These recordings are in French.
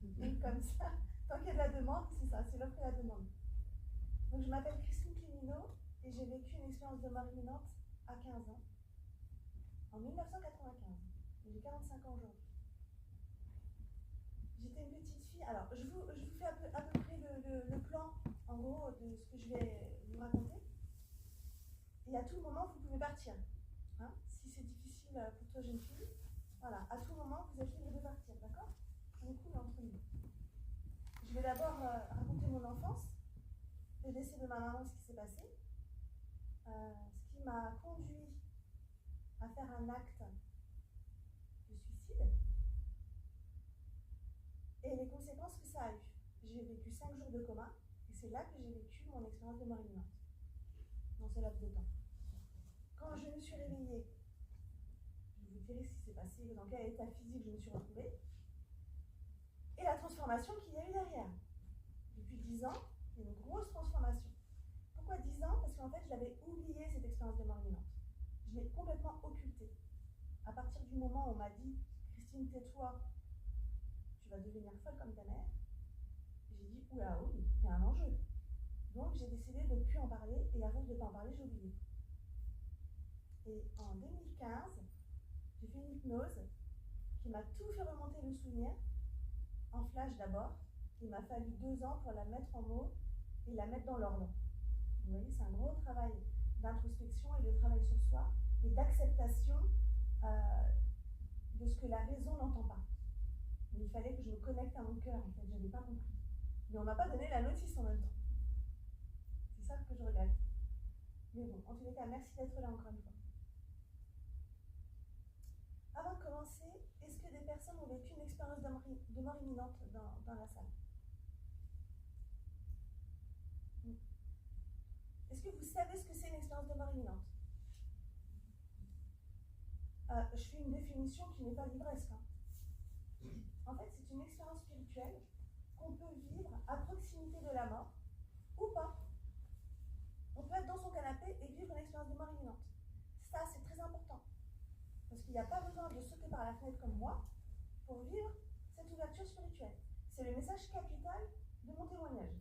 Donc comme ça, tant qu'il y a de la demande, c'est ça, c'est l'offre et la demande. Donc je m'appelle Christine Clémineau et j'ai vécu une expérience de mort imminente à 15 ans, en 1995. J'ai 45 ans aujourd'hui. J'étais une petite fille. Alors, je vous fais à peu près le plan, en gros, de ce que je vais vous raconter. Et à tout moment, vous pouvez partir. Hein, si c'est difficile pour toi, jeune fille, voilà, à tout moment, vous êtes libre de partir, d'accord? On est cool entre nous. Je vais d'abord raconter mon enfance, le décès de ma maman, ce qui s'est passé, ce qui m'a conduit à faire un acte de suicide et les conséquences que ça a eu. J'ai vécu 5 jours de coma et c'est là que j'ai vécu mon expérience de mort imminente, dans ce laps de temps. Quand je me suis réveillée, je vous dirai ce qui s'est passé, dans quel état physique je me suis retrouvée, et la transformation qu'il y a eu derrière. Depuis 10 ans, il y a une grosse transformation. Pourquoi 10 ans? Parce qu'en fait, je l'avais oublié, cette expérience de mort imminente. Je l'ai complètement occultée. À partir du moment où on m'a dit « Christine, tais-toi, tu vas devenir folle comme ta mère », j'ai dit « Oula, oui, il y a un enjeu ». Donc, j'ai décidé de ne plus en parler, et à force de ne pas en parler, j'ai oublié. Et en 2015, j'ai fait une hypnose qui m'a tout fait remonter le souvenir, en flash d'abord. Il m'a fallu 2 ans pour la mettre en mots et la mettre dans l'ordre. Vous voyez, c'est un gros travail d'introspection et de travail sur soi et d'acceptation de ce que la raison n'entend pas. Mais il fallait que je me connecte à mon cœur, en fait, je n'avais pas compris. Mais on ne m'a pas donné la notice en même temps. C'est ça que je regrette. Mais bon, en tous les cas, merci d'être là encore une fois. Avant de commencer, est-ce que des personnes ont vécu une expérience de mort imminente dans la salle? Est-ce que vous savez ce que c'est une expérience de mort imminente? Je fais une définition qui n'est pas livresque. Hein. En fait, c'est une expérience spirituelle qu'on peut vivre à proximité de la mort ou pas. On peut être dans son canapé et vivre une expérience de mort imminente. Ça, c'est très important. Parce qu'il n'y a pas besoin de sauter par la fenêtre comme moi pour vivre cette ouverture spirituelle. C'est le message capital de mon témoignage.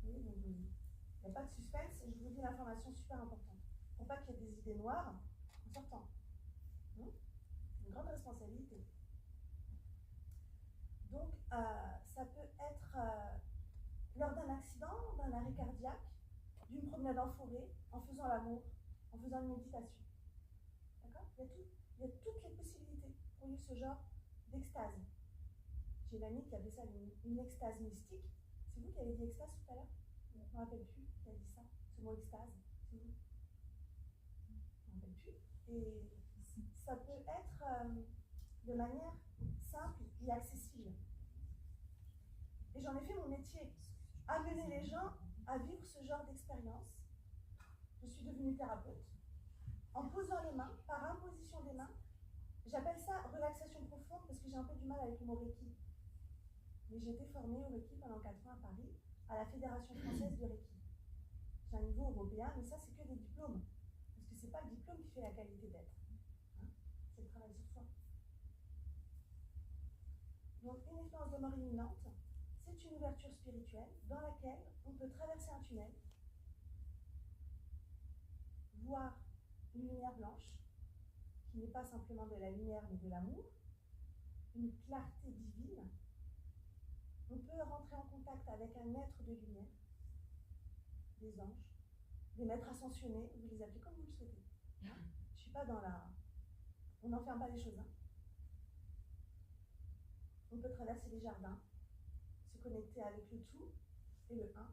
Oui, donc, il n'y a pas de suspense, je vous dis l'information super importante. Pour pas qu'il y ait des idées noires en sortant. Une grande responsabilité. Donc, ça peut être lors d'un accident, d'un arrêt cardiaque, d'une promenade en forêt, en faisant l'amour, en faisant une méditation. D'accord? Il y a toutes les possibilités pour vivre ce genre d'extase. J'ai une amie qui avait ça, une extase mystique. C'est vous qui avez dit extase tout à l'heure? Je ne me rappelle plus qui a dit ça, ce mot extase. C'est vous? Je ne me rappelle plus. Et ça peut être de manière simple et accessible. Et j'en ai fait mon métier, amener les gens à vivre ce genre d'expérience. Je suis devenue thérapeute. En posant les mains, par imposition des mains, j'appelle ça relaxation profonde parce que j'ai un peu du mal avec le mot Reiki. Mais j'ai été formée au Reiki pendant 4 ans à Paris, à la Fédération française de Reiki. J'ai un niveau européen, mais ça, c'est que des diplômes. Parce que ce n'est pas le diplôme qui fait la qualité d'être. Hein, c'est le travail sur soi. Donc, une expérience de mort imminente, c'est une ouverture spirituelle dans laquelle on peut traverser un tunnel, voir une lumière blanche, qui n'est pas simplement de la lumière, mais de l'amour, une clarté divine. On peut rentrer en contact avec un être de lumière, des anges, des maîtres ascensionnés, vous les appelez comme vous le souhaitez. Je ne suis pas dans la... On n'enferme pas les choses. Hein. On peut traverser les jardins, se connecter avec le tout et le un.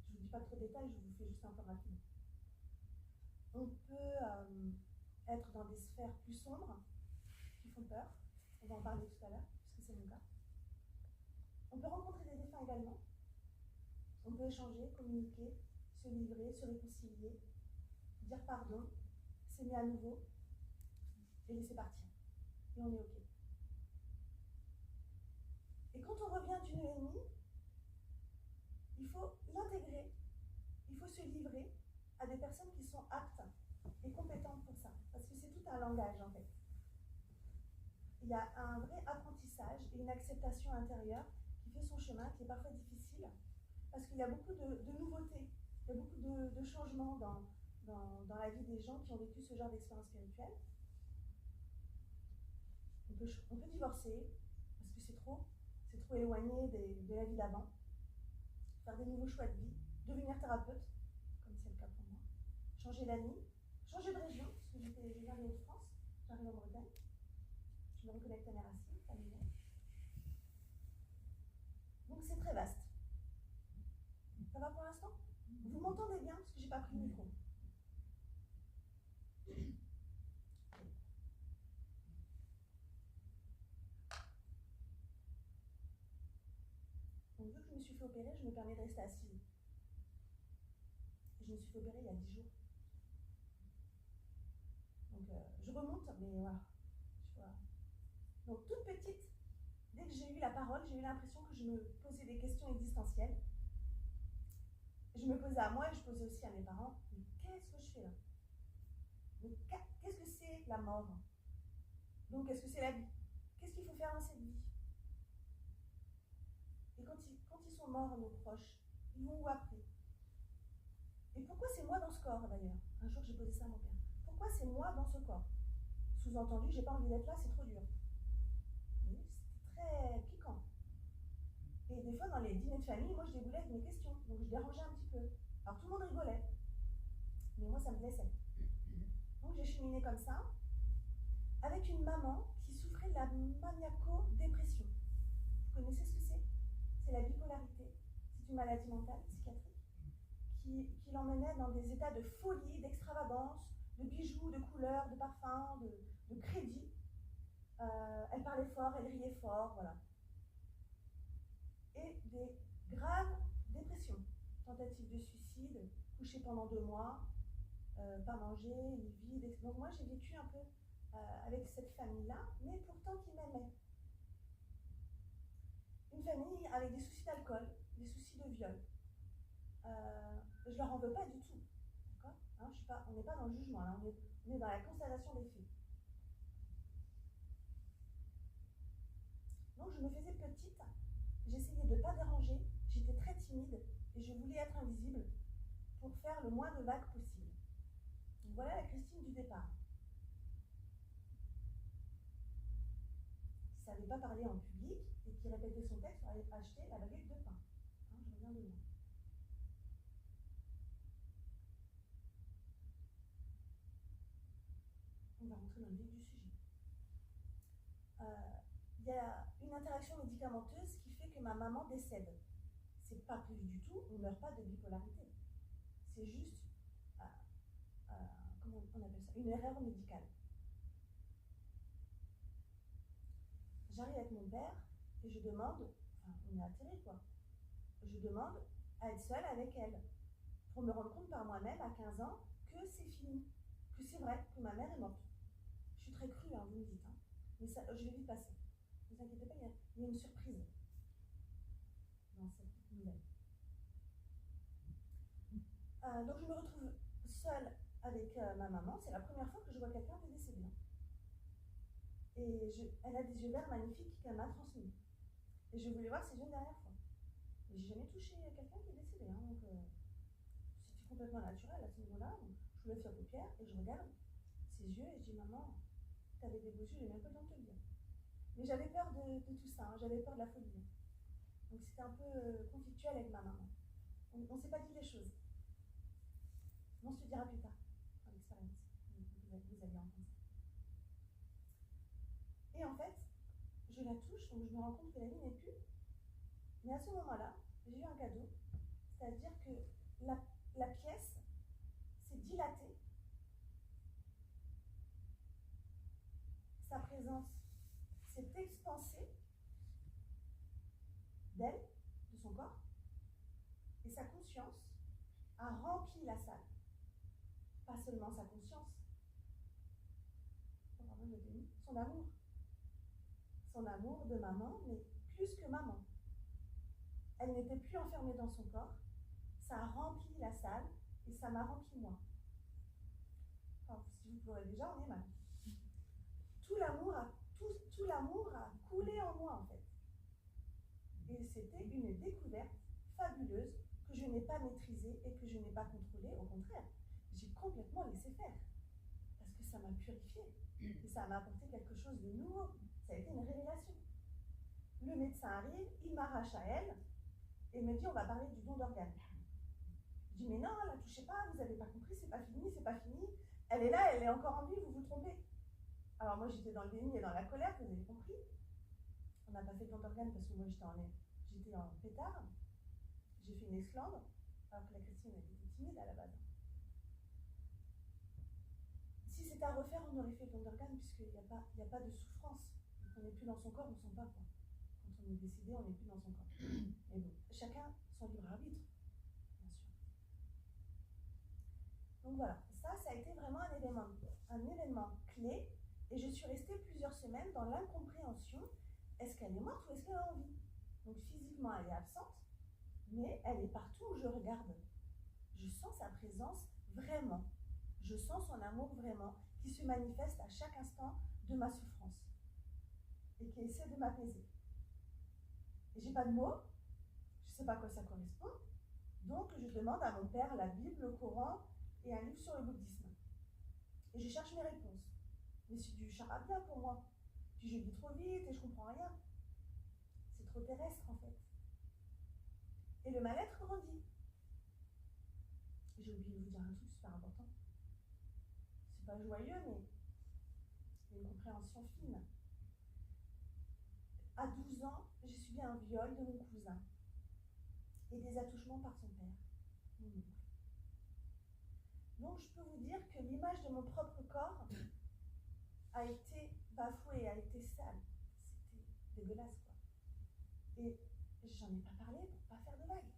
Je ne vous dis pas trop de détails, je vous fais juste un peu rapide. On peut être dans des sphères plus sombres, qui font peur. On va en parler tout à l'heure, puisque c'est mon cas. On peut rencontrer des défunts également. On peut échanger, communiquer, se livrer, se réconcilier, dire pardon, s'aimer à nouveau et laisser partir. Et on est OK. Et quand on revient d'une EMI, il faut l'intégrer, il faut se livrer à des personnes qui sont aptes et compétentes pour ça. Parce que c'est tout un langage en fait. il y a un vrai apprentissage et une acceptation intérieure qui fait son chemin, qui est parfois difficile, parce qu'il y a beaucoup de nouveautés, il y a beaucoup de changements dans la vie des gens qui ont vécu ce genre d'expérience spirituelle. On peut divorcer, parce que c'est trop éloigné de la vie d'avant, faire des nouveaux choix de vie, devenir thérapeute, comme c'est le cas pour moi, changer d'amis, changer de région, parce que j'ai arrivé de France, j'arrive en Bretagne, je me reconnecte à mes racines familiales. Donc c'est très vaste. Ça va pour l'instant? Vous m'entendez bien, parce que j'ai pas pris le micro. Donc, vu que je me suis fait opérer, je me permets de rester assise. Je me suis fait opérer il y a 10 jours. Donc, je remonte, mais voilà. Donc, toute petite, dès que j'ai eu la parole, j'ai eu l'impression que je me posais des questions existentielles. Je me posais à moi et je posais aussi à mes parents, mais qu'est-ce que je fais là? Mais qu'est-ce que c'est la mort? Donc, qu'est-ce que c'est la vie? Qu'est-ce qu'il faut faire dans cette vie? Et quand ils sont morts, nos proches, ils vont où après? Et pourquoi c'est moi dans ce corps d'ailleurs? Un jour j'ai posé ça à mon père. Pourquoi c'est moi dans ce corps? Sous-entendu, j'ai pas envie d'être là, c'est trop dur. Oui, c'était très piquant. Et des fois dans les dîners de famille, moi je déboulais avec mes questions, donc je dérangeais un petit peu. Alors tout le monde rigolait, mais moi ça me blessait. Donc j'ai cheminé comme ça, avec une maman qui souffrait de la maniaco-dépression. Vous connaissez ce que c'est? C'est la bipolarité. C'est une maladie mentale, psychiatrique, qui l'emmenait dans des états de folie, d'extravagance, de bijoux, de couleurs, de parfums, de crédit. Elle parlait fort, elle riait fort, voilà. Et des graves dépressions, tentatives de suicide, couchée pendant 2 mois, pas manger, une vie. Donc moi j'ai vécu un peu avec cette famille-là, mais pourtant qui m'aimait. Une famille avec des soucis d'alcool, des soucis de viol. Je leur en veux pas du tout. D'accord, hein, on n'est pas dans le jugement, là, on est dans la constatation des faits. Donc je me faisais petite, j'essayais de ne pas déranger, j'étais très timide et je voulais être invisible pour faire le moins de vagues possible. Donc voilà la Christine du départ. Qui ne savait pas parler en public et qui répétait son texte pour aller acheter la baguette de pain. Hein, je reviens de loin. On va rentrer dans le vif du sujet. Il y a une interaction médicamenteuse qui fait que ma maman décède. C'est pas prévu du tout, on ne meurt pas de bipolarité. C'est juste, comment on appelle ça, une erreur médicale. J'arrive avec mon père et je demande, enfin on est atterré quoi, je demande à être seule avec elle pour me rendre compte par moi-même à 15 ans que c'est fini, que c'est vrai, que ma mère est morte. Je suis très crue, hein, vous me dites, hein, mais ça, je vais vite passer. Ne vous inquiétez pas, il y a une surprise dans cette nouvelle. Donc je me retrouve seule avec ma maman. C'est la première fois que je vois quelqu'un de décédé. Et elle a des yeux verts magnifiques qu'elle m'a transmis. Et je voulais voir ses yeux une dernière fois. Mais j'ai jamais touché quelqu'un qui est décédé. Hein, donc c'était complètement naturel à ce niveau-là. Je lève sa paupière et je regarde ses yeux et je dis maman, t'avais des beaux yeux, j'ai même pas besoin de te le dire. Mais j'avais peur de tout ça, hein, j'avais peur de la folie. Donc c'était un peu conflictuel avec ma maman. On ne s'est pas dit les choses. On se le dira plus tard, dans l'expérience. Vous allez entendre ça. Et en fait, je la touche, donc je me rends compte que la vie n'est plus. Mais à ce moment-là, j'ai eu un cadeau, c'est-à-dire que la pièce s'est dilatée. Sa présence s'est expansée d'elle, de son corps, et sa conscience a rempli la salle. Pas seulement sa conscience, son amour. Son amour de maman, mais plus que maman. Elle n'était plus enfermée dans son corps, ça a rempli la salle et ça m'a rempli moi. Enfin, si vous pleurez déjà, on est mal. Tout l'amour, tout tout l'amour a coulé en moi en fait. Et c'était une découverte fabuleuse que je n'ai pas maîtrisée et que je n'ai pas contrôlée. Au contraire, j'ai complètement laissé faire. Parce que ça m'a purifié. Et ça m'a apporté quelque chose de nouveau. Ça a été une révélation. Le médecin arrive, il m'arrache à elle et me dit on va parler du don d'organes. Je dis mais non, la touchez pas, vous n'avez pas compris, c'est pas fini, c'est pas fini. Elle est là, elle est encore en vie, vous vous trompez. Alors moi j'étais dans le déni et dans la colère, vous avez compris. On n'a pas fait de don d'organes parce que moi j'étais en pétard. J'ai fait une esclandre, alors que la Christine elle était timide à la base. Si c'était à refaire, on aurait fait le don d'organes puisqu'il n'y a pas de souffrance. On n'est plus dans son corps, on ne sent pas quoi. Quand on est décédé, on n'est plus dans son corps. Et bon, chacun son libre arbitre, bien sûr. Donc voilà, ça a été vraiment un événement clé. Et je suis restée plusieurs semaines dans l'incompréhension. Est-ce qu'elle est morte ou est-ce qu'elle est en vie? Donc physiquement, elle est absente, mais elle est partout où je regarde. Je sens sa présence vraiment. Je sens son amour vraiment, qui se manifeste à chaque instant de ma souffrance et qui essaie de m'apaiser. Et j'ai pas de mots, je sais pas à quoi ça correspond, donc je demande à mon père la Bible, le Coran et un livre sur le bouddhisme. Et je cherche mes réponses. Mais c'est du charabia pour moi. Puis je lis trop vite et je comprends rien. C'est trop terrestre en fait. Et le mal-être grandit. J'ai oublié de vous dire un truc super important. C'est pas joyeux, mais il y a une compréhension fine. À 12 ans, j'ai subi un viol de mon cousin et des attouchements par son père, mon oncle. Donc je peux vous dire que l'image de mon propre corps a été bafouée, a été sale. C'était dégueulasse quoi. Et j'en ai pas parlé pour pas faire de vagues,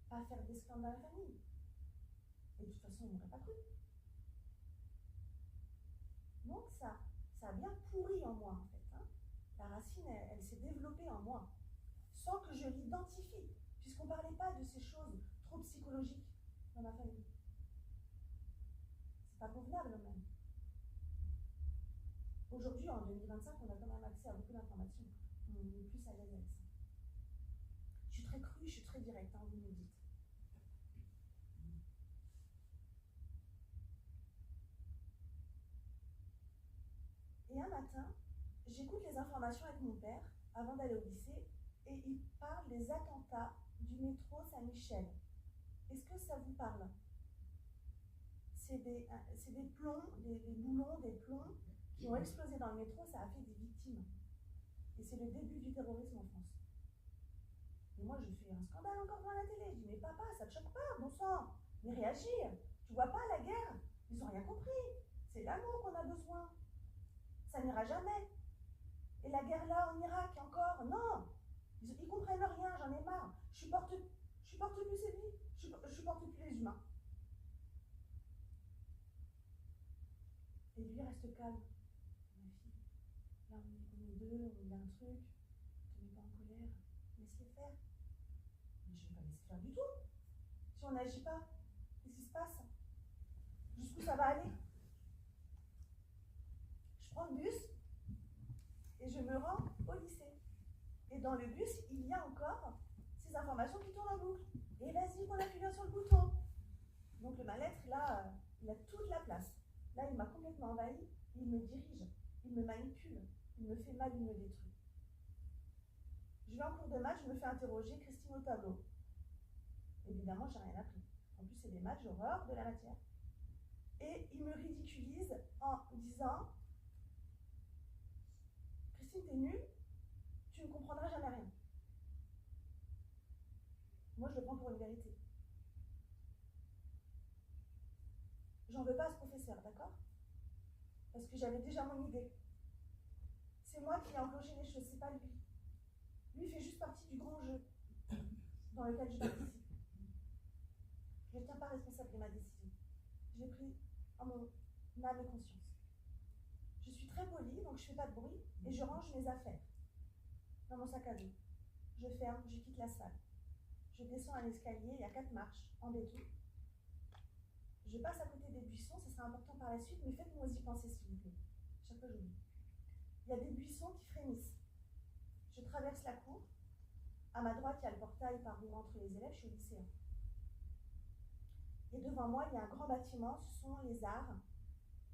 pas faire des scandales dans la famille. Et de toute façon, on n'aurait pas cru. Donc ça a bien pourri en moi en fait. Hein. La racine, elle s'est développée en moi, sans que je l'identifie, puisqu'on ne parlait pas de ces choses trop psychologiques dans ma famille. C'est pas convenable même. Aujourd'hui, en 2025, on a quand même accès à beaucoup d'informations. On est plus à l'aise avec ça. Je suis très crue, je suis très directe, hein, vous me dites. Et un matin, j'écoute les informations avec mon père avant d'aller au lycée et il parle des attentats du métro Saint-Michel. Est-ce que ça vous parle? C'est des plombs, des boulons, des plombs qui ont explosé dans le métro, ça a fait des victimes. Et c'est le début du terrorisme en France. Et moi, je fais un scandale encore dans la télé. Je dis, mais papa, ça te choque pas, bon sang. Mais réagir. Tu vois pas la guerre? Ils n'ont rien compris. C'est l'amour qu'on a besoin. Ça n'ira jamais. Et la guerre là en Irak encore, non. Ils comprennent rien, j'en ai marre. Je supporte plus cette vie. Je supporte plus les humains. Et lui reste calme. Ma fille, là on est deux, on a un truc. Ne te mets pas en colère. Laisse-les faire. Mais je ne vais pas laisser faire du tout. Si on n'agit pas, qu'est-ce qui se passe? Jusqu'où ça va aller? Je prends le bus et je me rends au lycée. Et dans le bus, il y a encore ces informations qui tournent en boucle. Et vas-y, qu'on appuie bien sur le bouton. Donc le mal-être, là, il a toute la place. Là, il m'a complètement envahi, il me dirige, il me manipule, il me fait mal, il me détruit. Je vais en cours de maths, je me fais interroger, Christine au tableau. Évidemment, j'ai rien appris. En plus, c'est des maths, j'ai horreur de la matière. Et il me ridiculise en disant, Christine, t'es nulle, tu ne comprendras jamais rien. Moi, je le prends pour une vérité. J'en veux pas à ce professeur, d'accord? Parce que j'avais déjà mon idée. C'est moi qui ai enclenché les choses, c'est pas lui. Lui fait juste partie du grand jeu dans lequel je participe. Je ne tiens pas responsable de ma décision. Je l'ai pris en mon âme et conscience. Je suis très polie, donc je ne fais pas de bruit, et je range mes affaires dans mon sac à dos. Je ferme, je quitte la salle. Je descends un escalier, il y a 4 marches, en béton. Je passe à côté des buissons, ce sera important par la suite, mais faites-moi y penser s'il vous plaît. Chaque fois j'oublie. il y a des buissons qui frémissent. Je traverse la cour. À ma droite, il y a le portail par où entrent les élèves, je suis au lycée. Et devant moi, il y a un grand bâtiment, ce sont les arts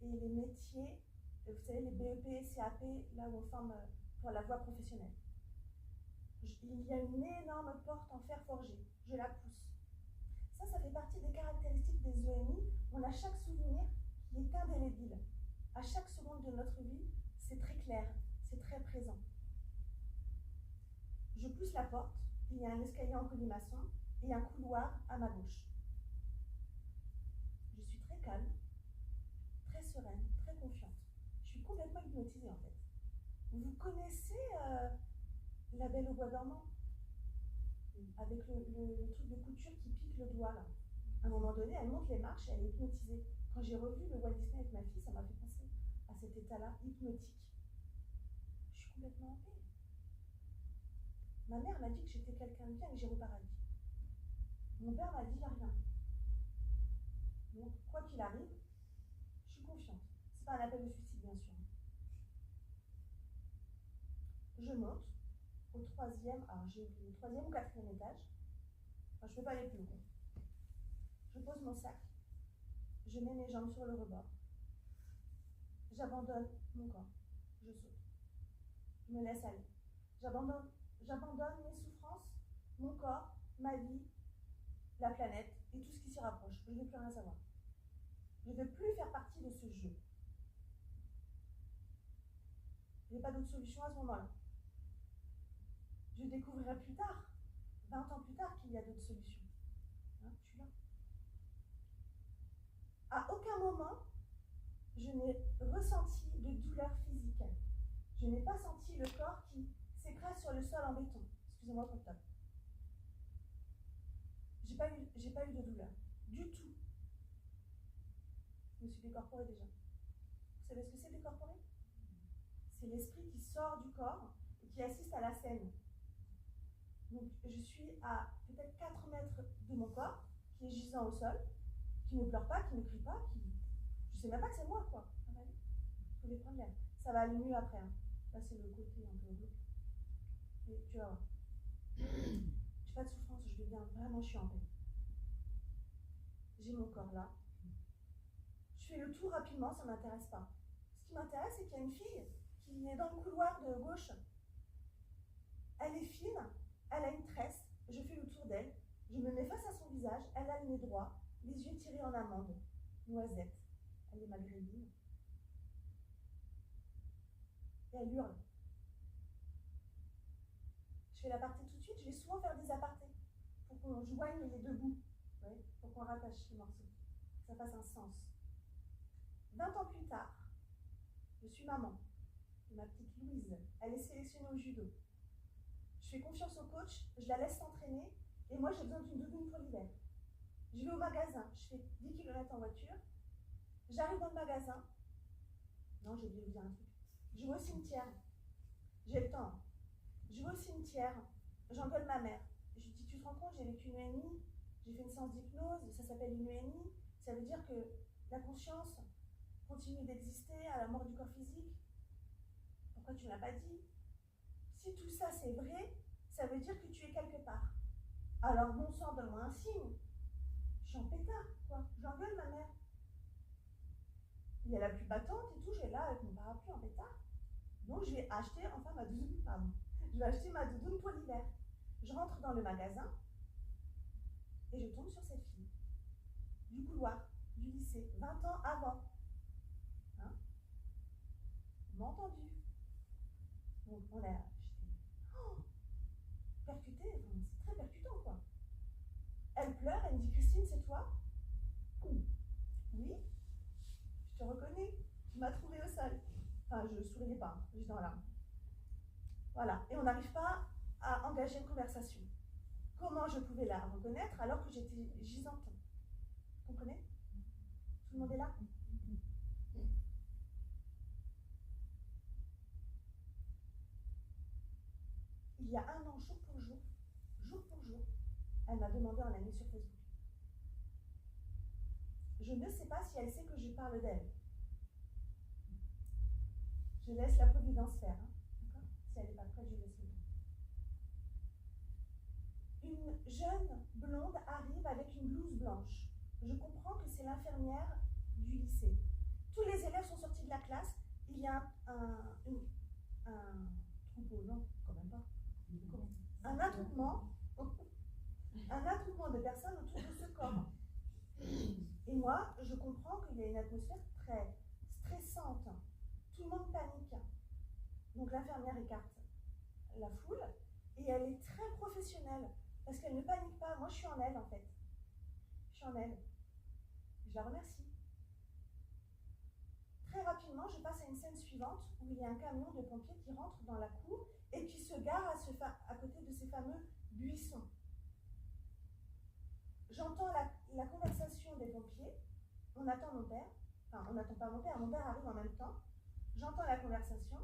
et les métiers, vous savez, les BEP, CAP, là où on forme pour la voie professionnelle. Il y a une énorme porte en fer forgé, je la pousse. Ça fait partie des caractéristiques des EMI. On a chaque souvenir qui est indélébile. À chaque seconde de notre vie, c'est très clair, c'est très présent. Je pousse la porte, il y a un escalier en colimaçon et un couloir à ma gauche. Je suis très calme, très sereine, très confiante. Je suis complètement hypnotisée en fait. Vous connaissez La Belle au bois dormant? Avec le truc de couture qui pique le doigt là. À un moment donné, elle monte les marches et elle est hypnotisée. Quand j'ai revu le Walt Disney avec ma fille, ça m'a fait penser à cet état-là hypnotique. Je suis complètement en paix. Ma mère m'a dit que j'étais quelqu'un de bien et j'ai reparadis. Mon père m'a dit il n'y a rien. Donc, quoi qu'il arrive, je suis confiante. C'est pas un appel au suicide, bien sûr. Je monte au troisième, alors j'ai oublié, le troisième ou quatrième étage. Enfin, je ne peux pas aller plus loin. Je pose mon sac. Je mets mes jambes sur le rebord. J'abandonne mon corps. Je saute. Je me laisse aller. J'abandonne mes souffrances, mon corps, ma vie, la planète et tout ce qui s'y rapproche. Je ne veux plus rien savoir. Je ne veux plus faire partie de ce jeu. Je n'ai pas d'autre solution à ce moment-là. Je découvrirai plus tard, 20 ans plus tard, qu'il y a d'autres solutions. Hein, je suis là. À aucun moment, je n'ai ressenti de douleur physique. Je n'ai pas senti le corps qui s'écrase sur le sol en béton. Excusez-moi pour ça. J'ai pas eu de douleur. Du tout. Je me suis décorporée déjà. Vous savez ce que c'est décorporé? C'est l'esprit qui sort du corps et qui assiste à la scène. Donc je suis à peut-être 4 mètres de mon corps, qui est gisant au sol, qui ne pleure pas, qui ne crie pas, qui... Je sais même pas que c'est moi, quoi. Ça va aller. Je vais prendre l'air. Ça va aller mieux après. Hein. Là, c'est le côté un peu glauque. Mais tu vas voir. J'ai pas de souffrance, je vais bien. Vraiment, je suis en paix. J'ai mon corps là. Je fais le tour rapidement, ça ne m'intéresse pas. Ce qui m'intéresse, c'est qu'il y a une fille qui est dans le couloir de gauche. Elle est fine, elle a une tresse, je fais le tour d'elle, je me mets face à son visage, elle a le nez droit, les yeux tirés en amande, noisette, elle est maghrébine. Et elle hurle. Je fais l'aparté tout de suite, je vais souvent faire des apartés pour qu'on joigne les deux bouts, pour qu'on rattache les morceaux, que ça fasse un sens. 20 ans plus tard, je suis maman de ma petite Louise, elle est sélectionnée au judo. Je fais confiance au coach, je la laisse s'entraîner, et moi j'ai besoin d'une doudoune pour l'hiver. Je vais au magasin, je fais 10 km en voiture, j'arrive dans le magasin, non j'ai oublié de dire un truc, je vais au cimetière, j'ai le temps, je vais au cimetière, j'engueule ma mère, je lui dis tu te rends compte, j'ai vécu une EMI, j'ai fait une séance d'hypnose, ça s'appelle une EMI, ça veut dire que la conscience continue d'exister à la mort du corps physique, pourquoi tu ne l'as pas dit? Si tout ça c'est vrai, ça veut dire que tu es quelque part. Alors bon sang, donne-moi un signe. Je suis en pétard, quoi. J'engueule ma mère. Il y a la pluie battante et tout, j'ai là avec mon parapluie en pétard. Donc je vais acheter enfin ma doudoune, pardon. Je vais acheter ma doudoune pour l'hiver. Je rentre dans le magasin et je tombe sur cette fille. Du couloir, du lycée, 20 ans avant. Hein? On m'a entendu. Donc on a... percutée, c'est très percutant quoi. Elle pleure, elle me dit Christine, c'est toi? Oui, je te reconnais, tu m'as trouvée au sol. Enfin, je ne souriais pas, j'étais en larmes. Voilà, et on n'arrive pas à engager une conversation. Comment je pouvais la reconnaître alors que j'étais gisante? Vous comprenez? Tout le monde est là? Il y a un an, jour pour jour, elle m'a demandé un ami sur Facebook. Je ne sais pas si elle sait que je parle d'elle. Je laisse la providence faire. Hein. D'accord? Si elle n'est pas prête, je laisse le temps. Une jeune blonde arrive avec une blouse blanche. Je comprends que c'est l'infirmière du lycée. Tous les élèves sont sortis de la classe. Il y a un troupeau, non, quand même pas. Un attroupement de personnes autour de ce corps. Et moi, je comprends qu'il y a une atmosphère très stressante. Tout le monde panique. Donc l'infirmière écarte la foule et elle est très professionnelle parce qu'elle ne panique pas. Moi, je suis en elle, en fait. Je suis en elle. Je la remercie. Très rapidement, je passe à une scène suivante où il y a un camion de pompiers qui rentre dans la cour et qui se gare à côté de ces fameux buissons. J'entends la conversation des pompiers. On attend mon père. Enfin, on n'attend pas mon père arrive en même temps. J'entends la conversation.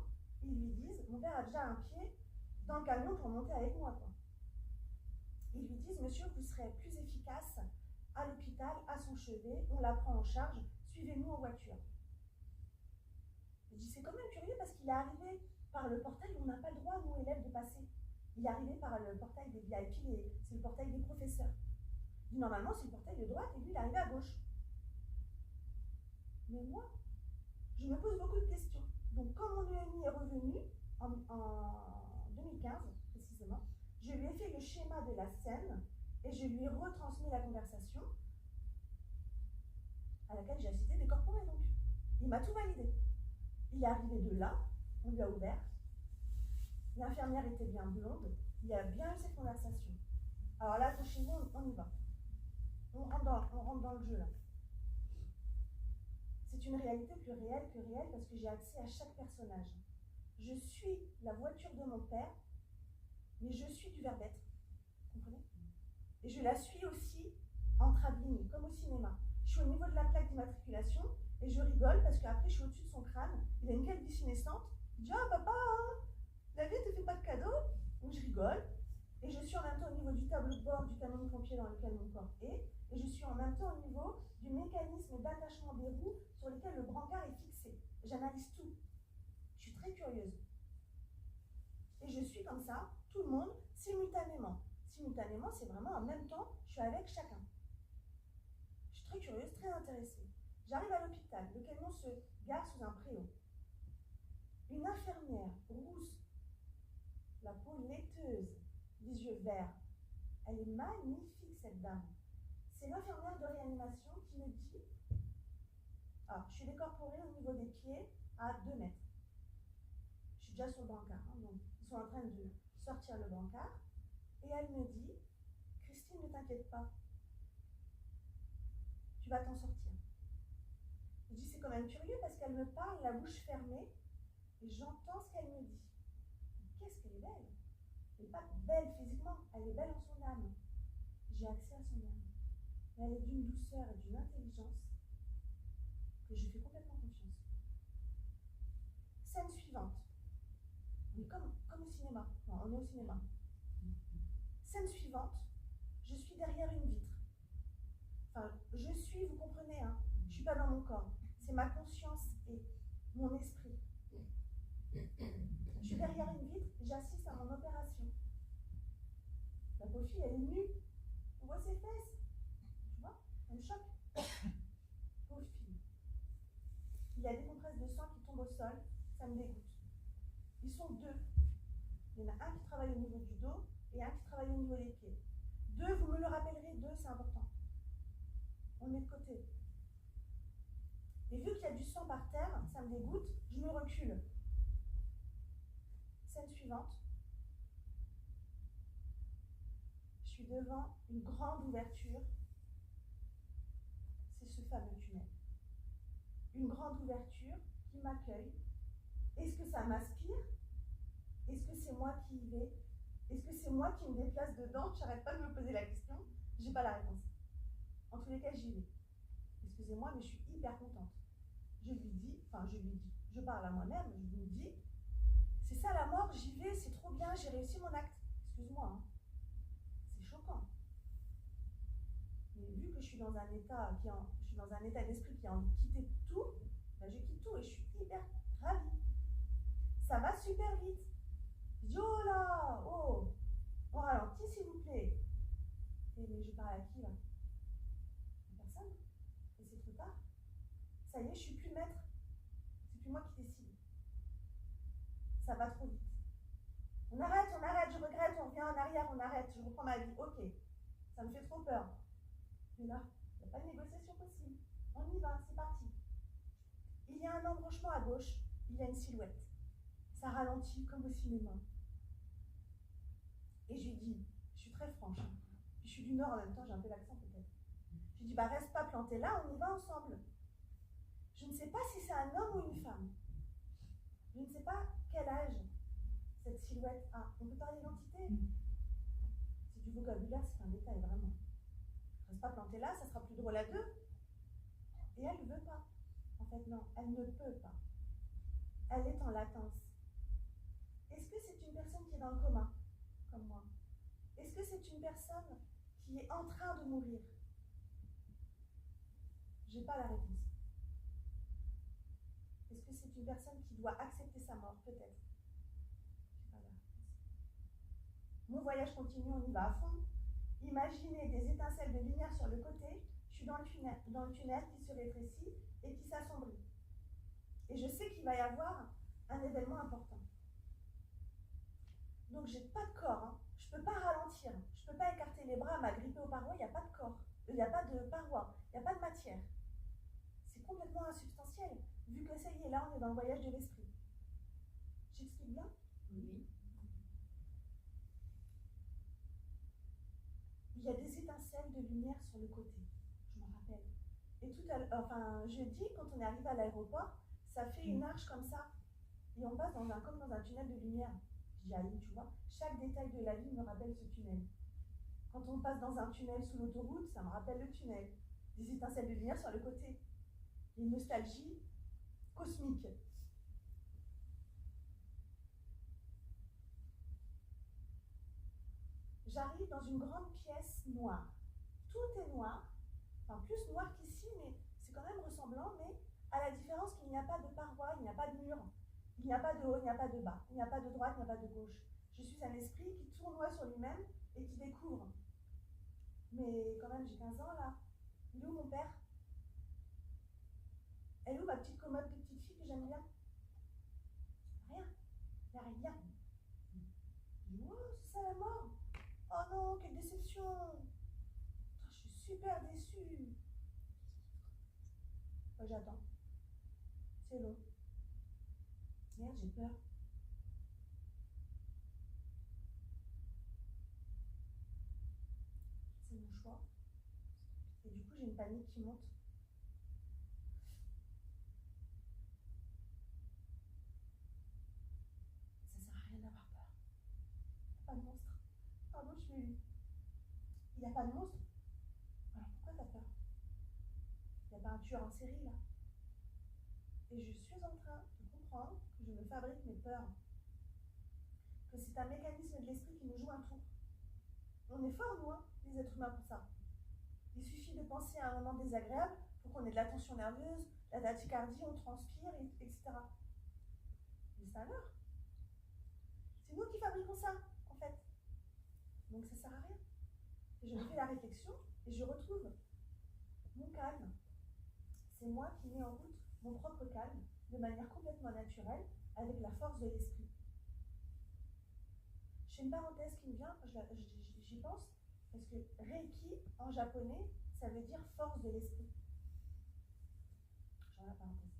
Ils lui disent, mon père a déjà un pied dans le camion pour monter avec moi, quoi. Ils lui disent, monsieur, vous serez plus efficace à l'hôpital, à son chevet, on la prend en charge, suivez-nous en voiture. Je dis, c'est quand même curieux parce qu'il est arrivé par le portail où on n'a pas le droit, nous, élèves, de passer. Il est arrivé par le portail des VIP, c'est le portail des professeurs. Je dis, normalement, c'est le portail de droite et lui, il est arrivé à gauche. Mais moi, je me pose beaucoup de questions. Donc, quand mon EMI est revenu, en 2015 précisément, je lui ai fait le schéma de la scène et je lui ai retransmis la conversation à laquelle j'ai assisté décorporée donc. Il m'a tout validé. Il est arrivé de là, on lui a ouvert. L'infirmière était bien blonde, il a bien eu cette conversation. Alors là, chez vous, on y va. On rentre dans le jeu là. C'est une réalité plus réelle que réelle parce que j'ai accès à chaque personnage. Je suis la voiture de mon père, mais je suis du verbe être. Vous comprenez? Et je la suis aussi en travelling, comme au cinéma. Je suis au niveau de la plaque d'immatriculation et je rigole parce qu'après je suis au-dessus de son crâne. Il a une calvitie naissante. Il dit, ah papa, hein, la vie ne te fait pas de cadeau. Donc je rigole. Et je suis en même temps au niveau du tableau de bord du camion de pompier dans lequel mon corps est. Et je suis en même temps au niveau du mécanisme d'attachement des roues sur lequel le brancard est fixé. J'analyse tout. Je suis très curieuse. Et je suis comme ça, tout le monde, simultanément. Simultanément, c'est vraiment en même temps, je suis avec chacun. Je suis très curieuse, très intéressée. J'arrive à l'hôpital, le camion se gare sous un préau. Une infirmière rousse, la peau laiteuse, les yeux verts. Elle est magnifique, cette dame. C'est l'infirmière de réanimation qui me dit, ah, je suis décorporée au niveau des pieds à 2 mètres. Je suis déjà sur le brancard, hein, donc ils sont en train de sortir le brancard. Et elle me dit, Christine, ne t'inquiète pas, tu vas t'en sortir. Je dis, c'est quand même curieux parce qu'elle me parle, la bouche fermée, et j'entends ce qu'elle me dit. Qu'est-ce qu'elle est belle! Elle n'est pas belle physiquement, elle est belle en son âme. J'ai accès à son âme. Mais elle est d'une douceur et d'une intelligence que je fais complètement confiance. Scène suivante. Mais comme au cinéma. Non, on est au cinéma. Scène suivante, je suis derrière une vitre. Enfin, je suis, vous comprenez, hein, je ne suis pas dans mon corps. C'est ma conscience et mon esprit. Je suis derrière une vitre, j'assiste à mon opération. La pauvre fille, elle est nue. On voit ses fesses. Tu vois? Elle me choque. Pauvre fille. Il y a des compresses de sang qui tombent au sol, ça me dégoûte. Ils sont 2. Il y en a un qui travaille au niveau du dos et un qui travaille au niveau des pieds. 2, vous me le rappellerez, 2, c'est important. On est de côté. Et vu qu'il y a du sang par terre, ça me dégoûte, je me recule. Scène suivante. Je suis devant une grande ouverture. C'est ce fameux tunnel. Une grande ouverture qui m'accueille. Est-ce que ça m'aspire? Est-ce que c'est moi qui y vais? Est-ce que c'est moi qui me déplace dedans? Je n'arrête pas de me poser la question. Je n'ai pas la réponse. En tous les cas, j'y vais. Excusez-moi, mais je suis hyper contente. Je parle à moi-même, je me dis, c'est ça la mort, j'y vais, c'est trop bien, j'ai réussi mon acte. Excuse-moi, hein. C'est choquant. Mais vu que je suis dans un état d'esprit qui a envie de quitter tout, ben je quitte tout et je suis hyper ravie. ça va super vite. Je dis, oh là, oh, on ralentit s'il vous plaît. Et mais je parle à qui là? Personne. Et c'est trop tard. Ça y est, je suis plus le maître. C'est plus moi qui décide. Ça va trop vite. On arrête, je regrette, on revient en arrière, on arrête, je reprends ma vie. Ok, ça me fait trop peur. Mais là, il n'y a pas de négociation possible. On y va, c'est parti. Il y a un embranchement à gauche, il y a une silhouette. Ça ralentit comme au cinéma. Et je lui dis, je suis très franche, hein. Je suis du Nord en même temps, j'ai un peu l'accent peut-être. Je lui dis, bah reste pas planté là, on y va ensemble. Je ne sais pas si c'est un homme ou une femme. Je ne sais pas quel âge cette silhouette a. On peut parler d'identité. C'est du vocabulaire, c'est un détail vraiment. Reste pas planté là, ça sera plus drôle à deux. Et elle ne veut pas. En fait, non, elle ne peut pas. Elle est en latence. Est-ce que c'est une personne qui est dans le coma, comme moi? Est-ce que c'est une personne qui est en train de mourir? Je n'ai pas la réponse. Est-ce que c'est une personne qui doit accepter sa mort? Peut-être. Je n'ai pas la réponse. Mon voyage continue, on y va à fond. Imaginez des étincelles de lumière sur le côté. Je suis dans le tunnel qui se rétrécit et qui s'assombrit. Et je sais qu'il va y avoir un événement important. Donc j'ai pas de corps, hein. Je peux pas ralentir, je peux pas écarter les bras, m'agripper aux parois, il n'y a pas de corps, il n'y a pas de paroi, il n'y a pas de matière. C'est complètement insubstantiel, vu que ça y est, là on est dans le voyage de l'esprit. J'explique bien? Oui. Il y a des étincelles de lumière sur le côté, je m'en rappelle. Et tout à l'heure, enfin jeudi, quand on est arrivé à l'aéroport, ça fait une arche comme ça, et on passe comme dans un tunnel de lumière. Je dis, allez, tu vois, chaque détail de la vie me rappelle ce tunnel. Quand on passe dans un tunnel sous l'autoroute, ça me rappelle le tunnel. Des étincelles de lumière sur le côté. Une nostalgie cosmique. J'arrive dans une grande pièce noire. Tout est noir, enfin plus noir qu'ici, mais c'est quand même ressemblant, mais à la différence qu'il n'y a pas de paroi, il n'y a pas de mur. Il n'y a pas de haut, il n'y a pas de bas, il n'y a pas de droite, il n'y a pas de gauche. Je suis un esprit qui tournoie sur lui-même et qui découvre. Mais quand même, j'ai 15 ans là. Il est où mon père? Elle est où ma petite commode de petite fille que j'aime bien? Rien. Il n'y a rien. Oh, c'est ça la mort. Oh non, quelle déception. Je suis super déçue. Oh, j'attends. C'est long. Merde, j'ai peur. C'est mon choix. Et du coup, j'ai une panique qui monte. Ça sert à rien d'avoir peur. Il n'y a pas de monstre. Pardon, je suis émue. Il n'y a pas de monstre? Alors pourquoi t'as peur? Il n'y a pas un tueur en série là. Et je suis en train de comprendre que je me fabrique mes peurs. Que c'est un mécanisme de l'esprit qui nous joue un tour. On est fort, nous, hein, les êtres humains, pour ça. Il suffit de penser à un moment désagréable pour qu'on ait de la tension nerveuse, la tachycardie, on transpire, etc. Mais c'est un leurre. C'est nous qui fabriquons ça, en fait. Donc ça sert à rien. Et je me fais la réflexion et je retrouve mon calme. C'est moi qui mets en route mon propre calme de manière complètement naturelle avec la force de l'esprit. J'ai une parenthèse qui me vient, j'y pense, parce que Reiki, en japonais, ça veut dire force de l'esprit. J'en ai la parenthèse.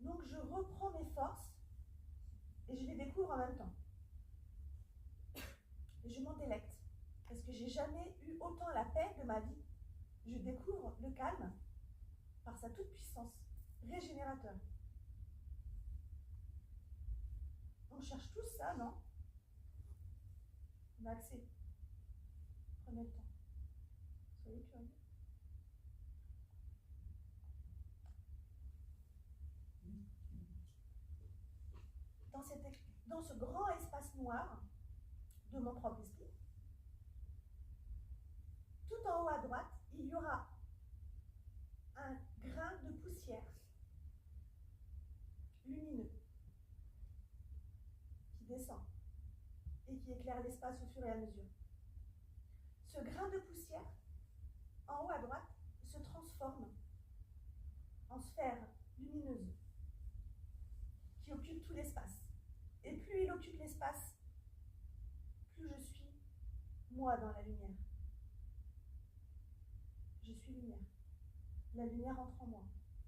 Donc je reprends mes forces et je les découvre en même temps. Et je m'en délecte, parce que j'ai jamais eu autant la paix de ma vie. Je découvre le calme par sa toute-puissance, régénérateur. On cherche tous ça, non? On a accès. Prenez le temps. Soyez curieux. Dans ce grand espace noir de mon propre esprit, tout en haut à droite, il y aura un grain de poussière lumineux. éclaire l'espace au fur et à mesure. Ce grain de poussière, en haut à droite, se transforme en sphère lumineuse qui occupe tout l'espace. Et plus il occupe l'espace, plus je suis moi dans la lumière. Je suis lumière. La lumière entre en moi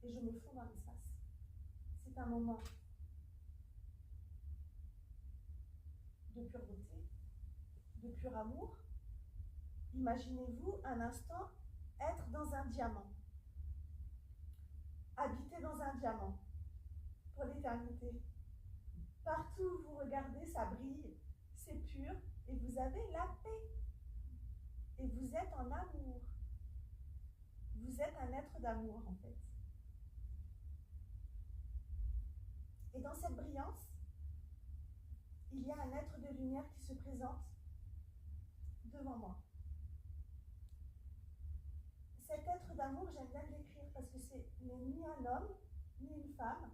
et je me fonds dans l'espace. C'est un moment de pure beauté, de pur amour. Imaginez-vous un instant être dans un diamant, habiter dans un diamant pour l'éternité. Partout où vous regardez, ça brille, c'est pur et vous avez la paix. Et vous êtes en amour. Vous êtes un être d'amour en fait. Et dans cette brillance, il y a un être de lumière qui se présente devant moi. Cet être d'amour, j'aime bien le décrire parce que c'est ni un homme, ni une femme.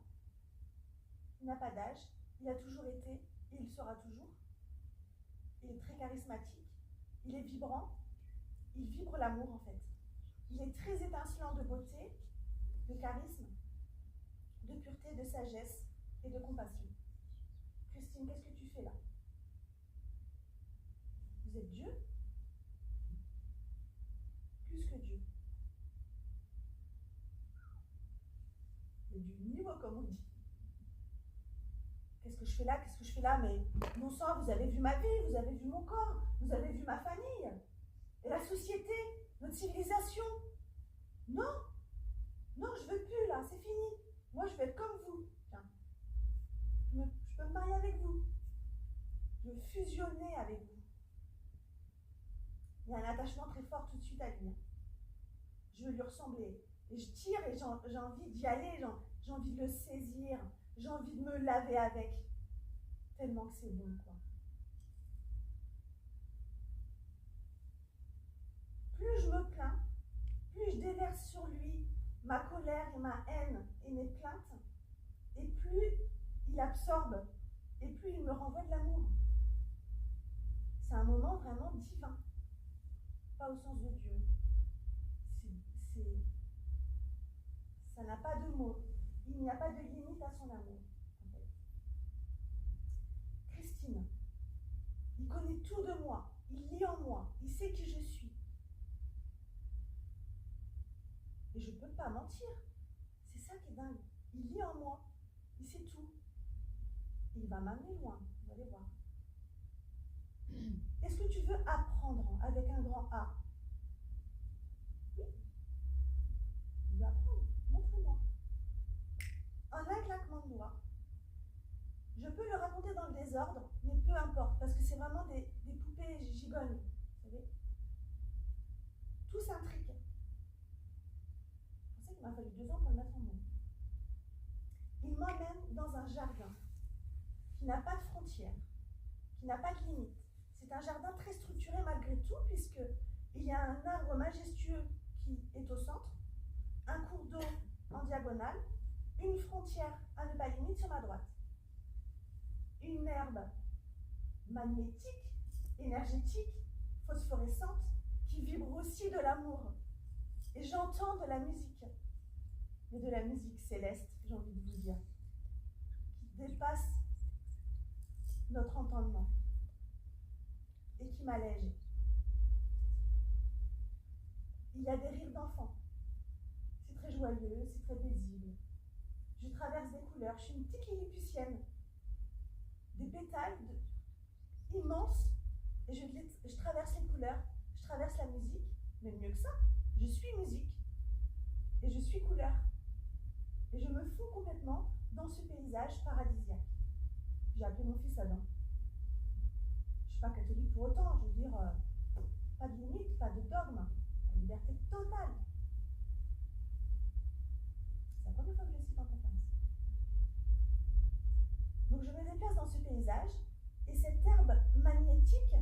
Il n'a pas d'âge, il a toujours été et il sera toujours. Il est très charismatique, il est vibrant, il vibre l'amour en fait. Il est très étincelant de beauté, de charisme, de pureté, de sagesse et de compassion. Christine, qu'est-ce que tu fais là? Vous êtes Dieu? Plus que Dieu. Il y a du niveau, comme on dit. Qu'est-ce que je fais là? Qu'est-ce que je fais là? Mais mon sang, vous avez vu ma vie, vous avez vu mon corps, vous avez vu ma famille, et la société, notre civilisation. Non, non, je veux plus là, c'est fini. Moi, je veux être comme vous. Tiens. Je peux me marier avec vous. Je veux fusionner avec vous. Il y a un attachement très fort tout de suite à lui. Je veux lui ressembler. Et je tire et j'ai envie d'y aller, j'ai envie de le saisir, j'ai envie de me laver avec. Tellement que c'est bon, quoi. Plus je me plains, plus je déverse sur lui ma colère et ma haine et mes plaintes, et plus il absorbe, et plus il me renvoie de l'amour. C'est un moment vraiment divin. Pas au sens de Dieu. Ça n'a pas de mots. Il n'y a pas de limite à son amour, en fait. Christine, il connaît tout de moi. Il lit en moi. Il sait qui je suis. Et je ne peux pas mentir. C'est ça qui est dingue. Il lit en moi. Il sait tout. Il va m'amener loin. Vous allez voir. Est-ce que tu veux apprendre avec un grand A? Oui. Tu veux apprendre? Montre-moi. En un claquement de doigts. Je peux le raconter dans le désordre, mais peu importe, parce que c'est vraiment des poupées gigognes. Vous savez? Tout s'intrigue. C'est pour ça qu'il m'a fallu 2 ans pour le mettre en mots. Il m'emmène dans un jardin qui n'a pas de frontières, qui n'a pas de limite. C'est un jardin très structuré malgré tout, puisqu'il y a un arbre majestueux qui est au centre, un cours d'eau en diagonale, une frontière à ne pas limite sur ma droite. Une herbe magnétique, énergétique, phosphorescente, qui vibre aussi de l'amour. Et j'entends de la musique, mais de la musique céleste, j'ai envie de vous dire, qui dépasse notre entendement et qui m'allège. Il y a des rires d'enfants. C'est très joyeux, c'est très paisible. Je traverse des couleurs, je suis une petite lilliputienne. Des pétales immenses, et je traverse les couleurs, je traverse la musique, mais mieux que ça, je suis musique, et je suis couleur. Et je me fous complètement dans ce paysage paradisiaque. J'ai appelé mon fils Adam. Je ne suis pas catholique pour autant, je veux dire, pas de limite, pas de dogme, la liberté totale. C'est la première fois que je le cite en conférence. Donc je me déplace dans ce paysage, et cette herbe magnétique,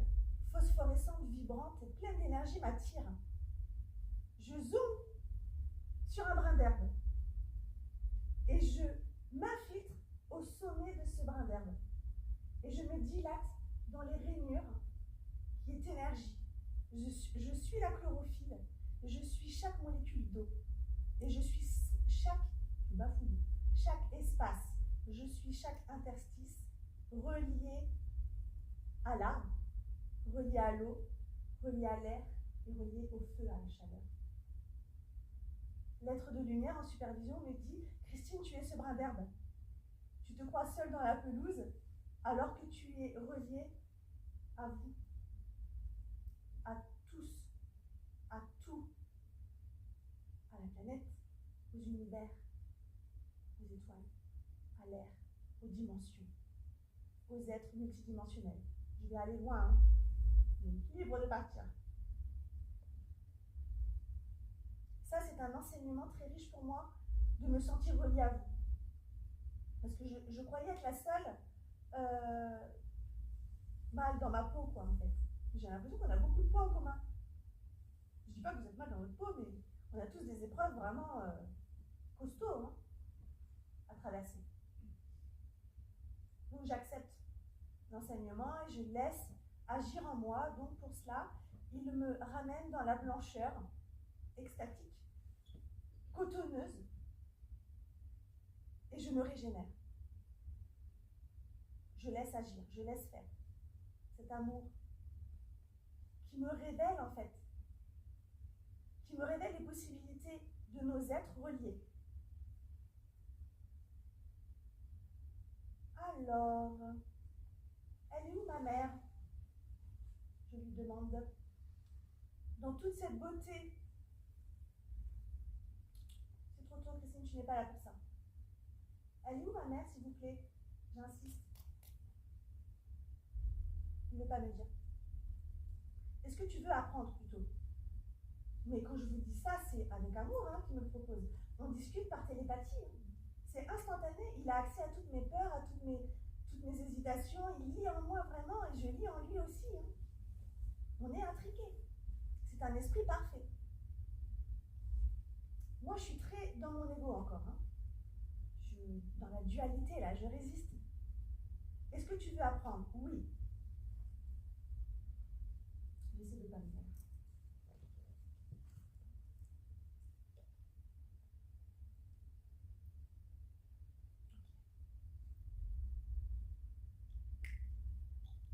phosphorescente, vibrante et pleine d'énergie m'attire. Je zoome sur un brin d'herbe, et je m'infiltre au sommet de ce brin d'herbe. Et je me dilate dans les rainures Je suis la chlorophylle. Je suis chaque molécule d'eau. Et je suis chaque espace. Je suis chaque interstice relié à l'arbre, relié à l'eau, relié à l'air et relié au feu, à la chaleur. L'être de lumière en supervision me dit « Christine, tu es ce brin d'herbe. Tu te crois seule dans la pelouse alors que tu es reliée à vous, à tous, à tout, à la planète, aux univers, aux étoiles, à l'air, aux dimensions, aux êtres multidimensionnels. » Je vais aller loin, hein. Libre de partir. Ça, c'est un enseignement très riche pour moi de me sentir reliée à vous. Parce que je croyais être la seule mal dans ma peau, quoi, en fait. J'ai l'impression qu'on a beaucoup de points en commun. Je dis pas que vous êtes mal dans votre peau, mais on a tous des épreuves vraiment costauds, hein, à traverser. Donc j'accepte l'enseignement et je laisse agir en moi. Donc pour cela, il me ramène dans la blancheur extatique, cotonneuse, et je me régénère. Je laisse agir, je laisse faire. Cet amour qui me révèle en fait, qui me révèle les possibilités de nos êtres reliés. Alors, elle est où ma mère? Je lui demande. Dans toute cette beauté. C'est trop tôt, Christine, tu n'es pas là pour ça. Elle est où ma mère, s'il vous plaît? J'insiste. Il ne veut pas me dire. Est-ce que tu veux apprendre plutôt? Mais quand je vous dis ça, c'est avec amour, hein, qu'il me le propose. On discute par télépathie. Hein. C'est instantané. Il a accès à toutes mes peurs, à toutes mes hésitations. Il lit en moi vraiment et je lis en lui aussi. Hein. On est intriqués. C'est un esprit parfait. Moi, je suis très dans mon ego encore. Hein. Dans la dualité, là, je résiste. Est-ce que tu veux apprendre? Oui. J'essaie de ne pas me faire.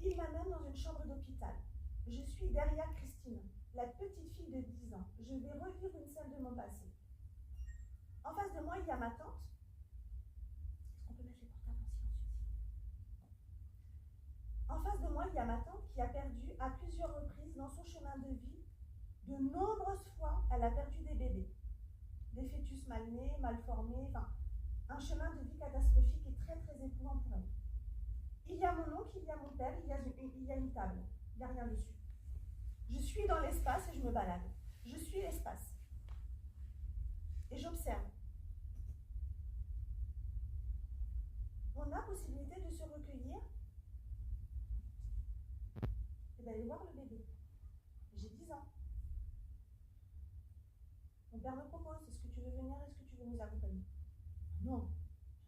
Il m'amène dans une chambre d'hôpital. Je suis derrière Christine, la petite fille de 10 ans. Je vais revivre une scène de mon passé. En face de moi, il y a ma tante. Est-ce qu'on peut mettre les portables en silence aussi? En face de moi, il y a ma tante qui a perdu à plusieurs reprises dans son chemin de vie. De nombreuses fois, elle a perdu des bébés. Des fœtus mal nés, mal formés, enfin, un chemin de vie catastrophique et très très éprouvant pour elle. Il y a mon oncle, il y a mon père, il y a une table. Il n'y a rien dessus. Je suis dans l'espace et je me balade. Je suis l'espace. Et j'observe. On a possibilité de se recueillir et d'aller voir le bébé. J'ai 10 ans. Mon père me propose, est-ce que tu veux venir, est-ce que tu veux nous accompagner? Non,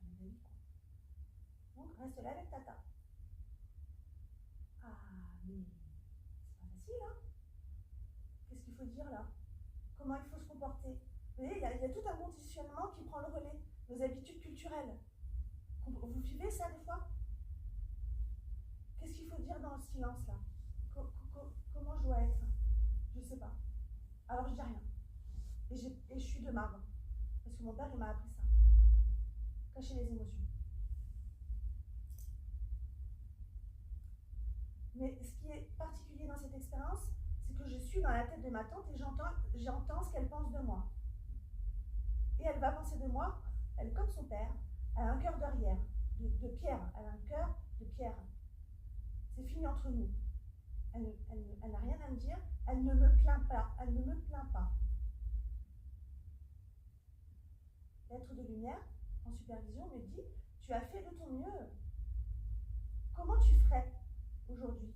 j'en ai dit quoi. Donc reste là avec tata. Ah, mais c'est pas facile, hein? Qu'est-ce qu'il faut dire là? Comment il faut se comporter? Vous voyez, il y a tout un conditionnement qui prend le relais, nos habitudes culturelles. Vous vivez ça des fois? Qu'est-ce qu'il faut dire dans le silence là? Comment je dois être? Je ne sais pas. Alors je dis rien. Et je suis de marbre. Parce que mon père il m'a appris ça. Cacher les émotions. Mais ce qui est particulier dans cette expérience, c'est que je suis dans la tête de ma tante et j'entends ce qu'elle pense de moi. Et elle va penser de moi, elle comme son père, elle a un cœur de pierre, elle a un cœur de pierre. C'est fini entre nous. Elle n'a rien à me dire, elle ne me plaint pas, L'être de lumière, en supervision, me dit, tu as fait de ton mieux. Comment tu ferais aujourd'hui?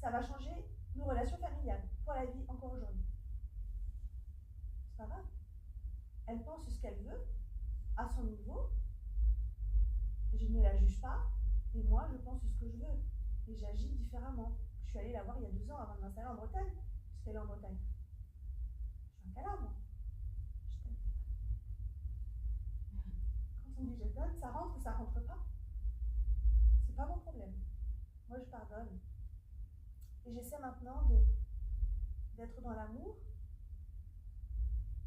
Ça va changer nos relations familiales pour la vie encore aujourd'hui. C'est pas grave. Elle pense ce qu'elle veut, à son niveau. Je ne la juge pas, et moi je pense ce que je veux. Et j'agis différemment. Je suis allée la voir il y a 2 ans avant de m'installer en Bretagne. J'étais allée en Bretagne. Je suis un câlin, moi. Je t'aime. Quand on dit je t'aime, ça rentre ou ça rentre pas. C'est pas mon problème. Moi, je pardonne. Et j'essaie maintenant d'être dans l'amour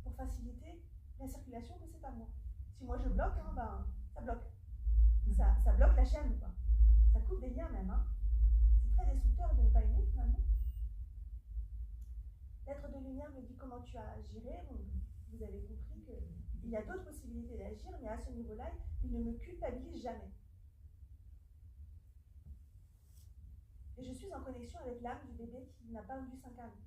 pour faciliter la circulation de cet amour. Si moi je bloque, hein, ben, ça bloque. Ça bloque la chaîne, quoi. Ça coupe des liens même. Hein. C'est très destructeur de ne pas aimer, finalement. L'être de lumière me dit comment tu as géré. Donc, vous avez compris qu'il y a d'autres possibilités d'agir, mais à ce niveau-là, il ne me culpabilise jamais. Et je suis en connexion avec l'âme du bébé qui n'a pas voulu s'incarner.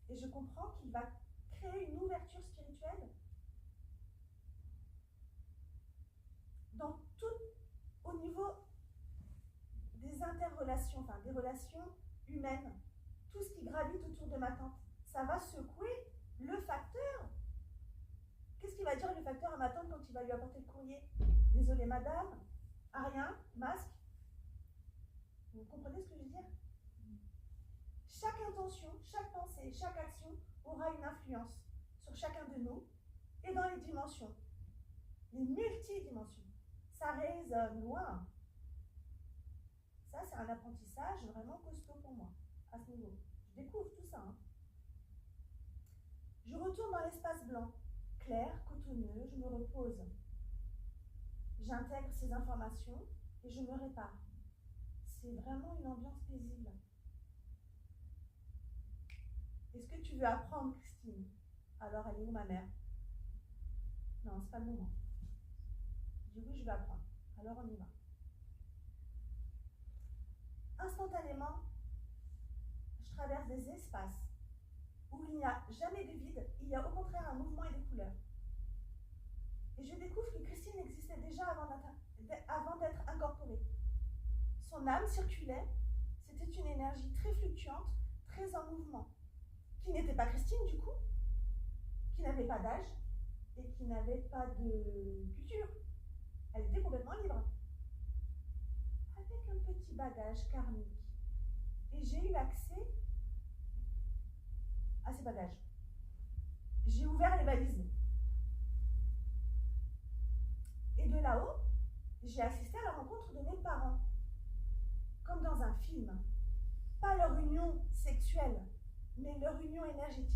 Et je comprends qu'il va créer une ouverture spirituelle dans tout, au niveau des interrelations, enfin des relations humaines, tout ce qui gravite autour de ma tante. Ça va secouer le facteur. Qu'est-ce qu'il va dire le facteur à ma tante quand il va lui apporter le courrier? Désolée madame, à rien, masque. Vous comprenez ce que je veux dire? Chaque intention, chaque pensée, chaque action aura une influence sur chacun de nous et dans les dimensions, les multidimensions. Ça résonne loin. Ça, c'est un apprentissage vraiment costaud pour moi, à ce niveau. Je découvre tout ça. Hein. Je retourne dans l'espace blanc, clair, cotonneux, je me repose. J'intègre ces informations et je me répare. C'est vraiment une ambiance paisible. Est-ce que tu veux apprendre, Christine? Alors, elle est où ma mère? Non, c'est pas le moment. Je dis oui, je veux apprendre. Alors, on y va. Instantanément, je traverse des espaces où il n'y a jamais de vide, il y a au contraire un mouvement et des couleurs. Et je découvre que Christine existait déjà avant d'être incorporée. Son âme circulait, c'était une énergie très fluctuante, très en mouvement, qui n'était pas Christine du coup, qui n'avait pas d'âge et qui n'avait pas de culture. Elle était complètement libre, avec un petit bagage karmique. Et j'ai eu accès à ces bagages. J'ai ouvert les valises. Et de là-haut, j'ai assisté à la rencontre de mes parents, comme dans un film. Pas leur union sexuelle, mais leur union énergétique.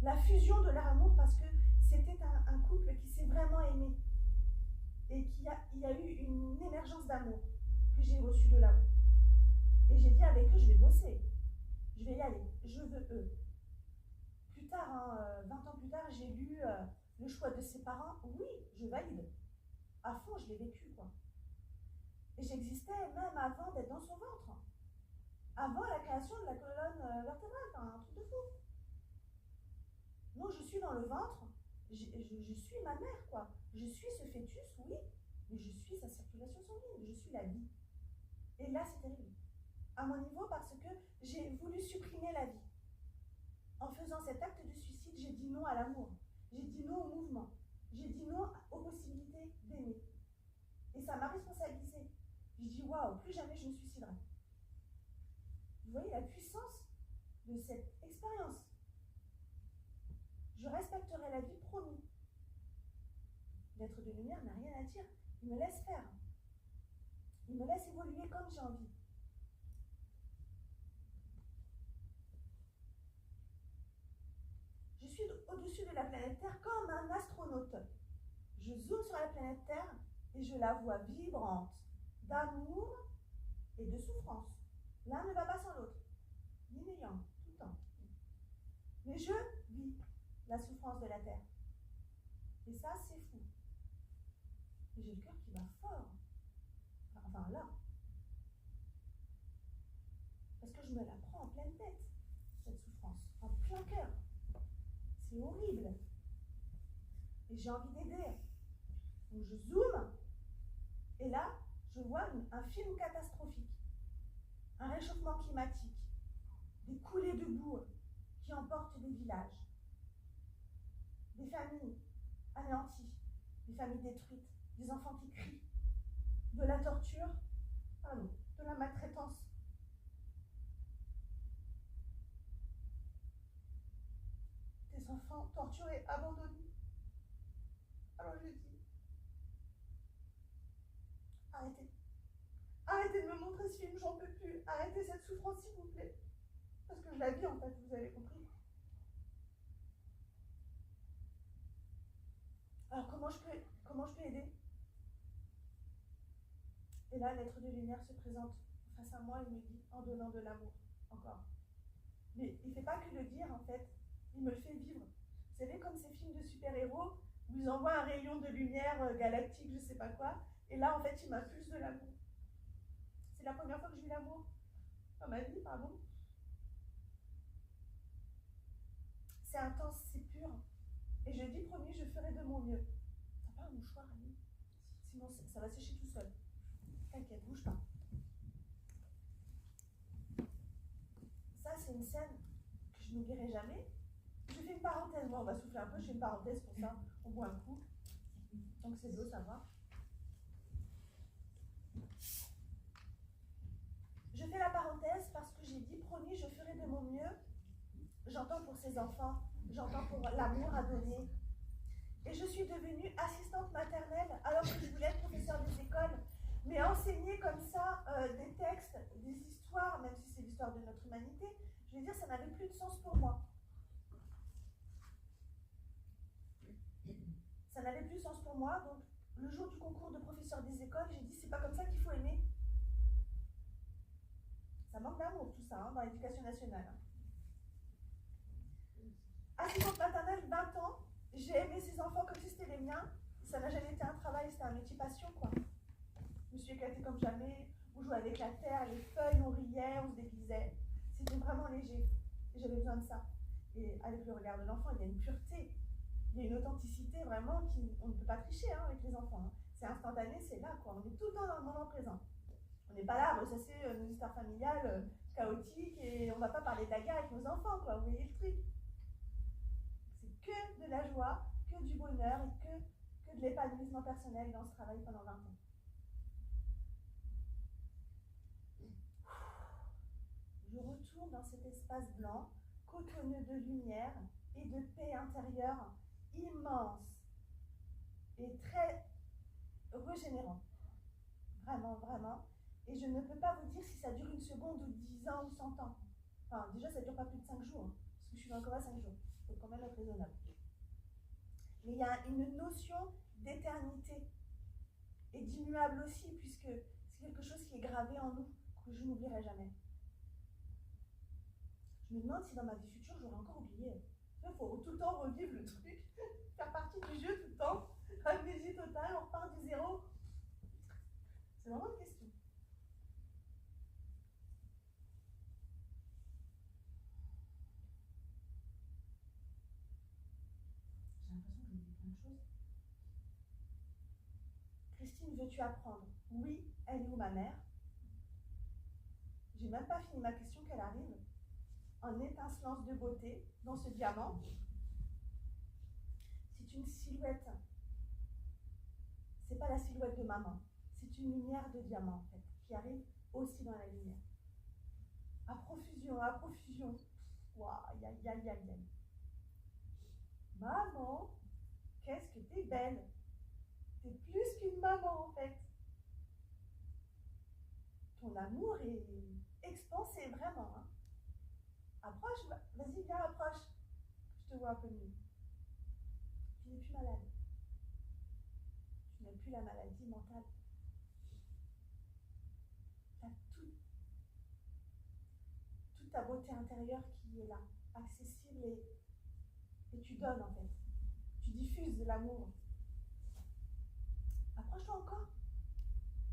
La fusion de leur amour parce que c'était un couple qui s'est vraiment aimé. Et il y a eu une émergence d'amour que j'ai reçue de là-haut. Et j'ai dit avec eux, je vais bosser. Je vais y aller. Je veux eux. Plus tard, 20 ans plus tard, j'ai lu le choix de ses parents. Oui, je valide. À fond, je l'ai vécu, quoi. Et j'existais même avant d'être dans son ventre. Avant la création de la colonne vertébrale, un truc de fou. Non, je suis dans le ventre, je suis ma mère, quoi. Je suis ce fœtus, oui, mais je suis sa circulation sanguine, je suis la vie. Et là, c'est terrible. À mon niveau, parce que j'ai voulu supprimer la vie. En faisant cet acte de suicide, j'ai dit non à l'amour. J'ai dit non au mouvement. J'ai dit non aux possibilités d'aimer. Et ça m'a responsabilisée. J'ai dit, waouh, plus jamais je me suiciderai. Vous voyez la puissance de cette expérience. Je respecterai la vie, promis. L'être de lumière n'a rien à dire. Il me laisse faire. Il me laisse évoluer comme j'ai envie. Je suis au-dessus de la planète Terre comme un astronaute. Je zoome sur la planète Terre et je la vois vibrante d'amour et de souffrance. L'un ne va pas sans l'autre. Yin et yang, tout le temps. Mais je vis la souffrance de la Terre. Et ça, c'est fou. Et j'ai le cœur qui bat fort. Enfin, là. Parce que je me la prends en pleine tête, cette souffrance. En plein cœur. C'est horrible. Et j'ai envie d'aider. Donc je zoome. Et là, je vois un film catastrophique. Un réchauffement climatique. Des coulées de boue qui emportent des villages. Des familles anéanties. Des familles détruites. Des enfants qui crient. De la torture. Pardon. De la maltraitance. innocents, torturés, abandonnés. Alors je dis, arrêtez. Arrêtez de me montrer ce film, j'en peux plus. Arrêtez cette souffrance, s'il vous plaît. Parce que je la vis, en fait, vous avez compris. Alors comment je peux aider? Et là, l'être de lumière se présente face à moi et me dit, en donnant de l'amour, encore. Mais il ne fait pas que le dire, en fait, il me le fait vivre. Vous savez, comme ces films de super-héros, où ils envoient un rayon de lumière galactique, je ne sais pas quoi, et là, en fait, il m'impulse de l'amour. C'est la première fois que je vis l'amour dans ma vie, pardon. C'est intense, c'est pur. Et je dis, promis, je ferai de mon mieux. T'as pas un mouchoir, Annie? Sinon, ça va sécher tout seul. T'inquiète, bouge pas. Ça, c'est une scène que je n'oublierai jamais. Je fais une parenthèse. Bon, on va souffler un peu, je fais une parenthèse pour ça. On boit un coup. Donc c'est de l'eau, ça va. Je fais la parenthèse parce que j'ai dit, promis, je ferai de mon mieux. J'entends pour ces enfants, j'entends pour l'amour à donner. Et je suis devenue assistante maternelle alors que je voulais être professeure des écoles. Mais enseigner comme ça des textes, des histoires, même si c'est l'histoire de notre humanité, je veux dire, ça n'avait plus de sens pour moi. Ça n'avait plus de sens pour moi, donc le jour du concours de professeur des écoles, j'ai dit, c'est pas comme ça qu'il faut aimer. Ça manque d'amour tout ça, hein, dans l'éducation nationale. Assistante maternelle, 20 ans, j'ai aimé ces enfants comme si c'était les miens. Ça n'a jamais été un travail, c'était un métier passion, quoi. Je me suis éclatée comme jamais, on jouait avec la terre, les feuilles, on riait, on se déguisait. C'était vraiment léger. Et j'avais besoin de ça. Et avec le regard de l'enfant, il y a une pureté, il y a une authenticité vraiment on ne peut pas tricher hein, avec les enfants. Hein. C'est instantané, c'est là, quoi. On est tout le temps dans le moment présent. On n'est pas là à ressasser nos histoires familiales chaotiques et on ne va pas parler de la guerre avec nos enfants, quoi. Vous voyez le truc? C'est que de la joie, que du bonheur et que de l'épanouissement personnel dans ce travail pendant 20 ans. Je retourne dans cet espace blanc, cotonneux de lumière et de paix intérieure immense et très régénérant. Vraiment, vraiment. Et je ne peux pas vous dire si ça dure 1 seconde ou 10 ans ou 100 ans. Enfin, déjà, ça ne dure pas plus de 5 jours, hein, parce que je suis dans le coma 5 jours. Il faut quand même être raisonnable. Mais il y a une notion d'éternité et d'immuable aussi, puisque c'est quelque chose qui est gravé en nous, que je n'oublierai jamais. Je me demande si dans ma vie future, j'aurai encore oublié. Il faut tout le temps revivre le truc, faire partie du jeu tout le temps, amnésie totale, on repart du zéro. C'est vraiment une question. J'ai l'impression que j'ai oublié plein de choses. Christine, veux-tu apprendre? Oui, elle est où ma mère? J'ai même pas fini ma question qu'elle arrive. En étincelance de beauté, dans ce diamant, c'est une silhouette. C'est pas la silhouette de maman. C'est une lumière de diamant, en fait, qui arrive aussi dans la lumière. À profusion, à profusion. Waouh, aïe, aïe, aïe, aïe, aïe. Maman, qu'est-ce que t'es belle. T'es plus qu'une maman, en fait. Ton amour est expansé, vraiment. Hein. Approche, vas-y, viens, approche. Je te vois un peu mieux. Tu n'es plus malade. Tu n'as plus la maladie mentale. Tu as toute ta beauté intérieure qui est là, accessible et tu donnes en fait. Tu diffuses de l'amour. Approche-toi encore.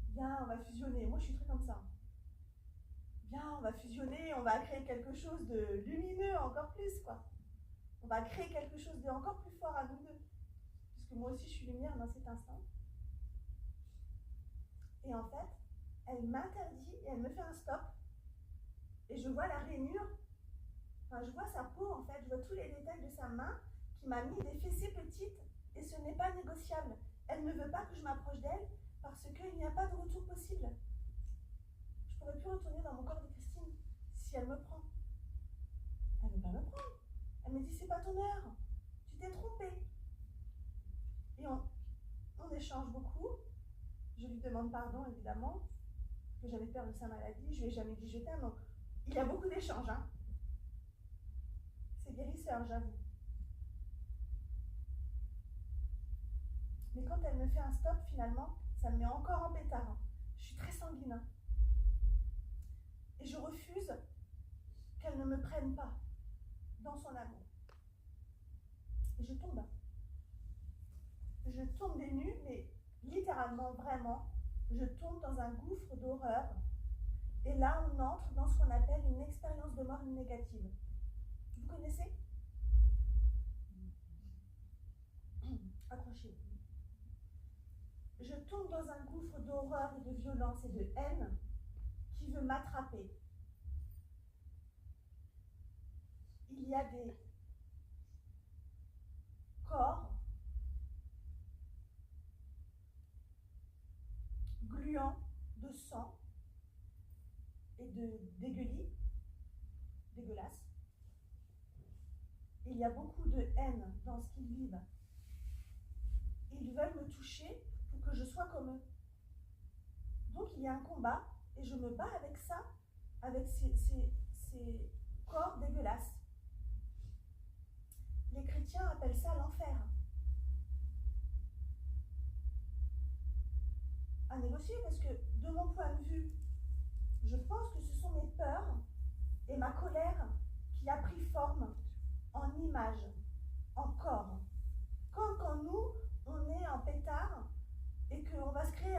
Viens, on va fusionner. Moi, je suis très comme ça. Viens, on va fusionner, on va créer quelque chose de lumineux encore plus, quoi. On va créer quelque chose d'encore plus fort à nous deux. Puisque moi aussi, je suis lumière dans cet instant. Et en fait, elle m'interdit et elle me fait un stop. Et je vois la rainure. Enfin, je vois sa peau, en fait. Je vois tous les détails de sa main qui m'a mis des fessées petites. Et ce n'est pas négociable. Elle ne veut pas que je m'approche d'elle parce qu'il n'y a pas de retour possible. Je ne pourrais plus retourner dans mon corps de Christine si elle me prend. Elle ne veut pas me prendre. Elle me dit, c'est pas ton heure. t'ai trompé. Et on échange beaucoup. Je lui demande pardon, évidemment, que j'avais peur de sa maladie. Je lui ai jamais dit je t'aime. Donc, il y a beaucoup d'échanges. Hein. C'est guérisseur, j'avoue. Mais quand elle me fait un stop, finalement, ça me met encore en pétard. Hein. Je suis très sanguine. Hein. Et je refuse qu'elle ne me prenne pas dans son amour. Et je tombe. Je tombe des nues, mais littéralement, vraiment, je tombe dans un gouffre d'horreur. Et là, on entre dans ce qu'on appelle une expérience de mort négative. Vous connaissez? Accrochez-vous. Je tombe dans un gouffre d'horreur et de violence et de haine qui veut m'attraper. Il y a des corps gluants de sang et de dégueulis, dégueulasse. Il y a beaucoup de haine dans ce qu'ils vivent. Ils veulent me toucher pour que je sois comme eux. Donc il y a un combat et je me bats avec ça, avec ces corps dégueulasses. Les chrétiens appellent ça l'enfer. À négocier parce que de mon point de vue, je pense que ce sont mes peurs et ma colère qui a pris forme en image, en corps. Comme quand nous, on est en pétard et qu'on va se créer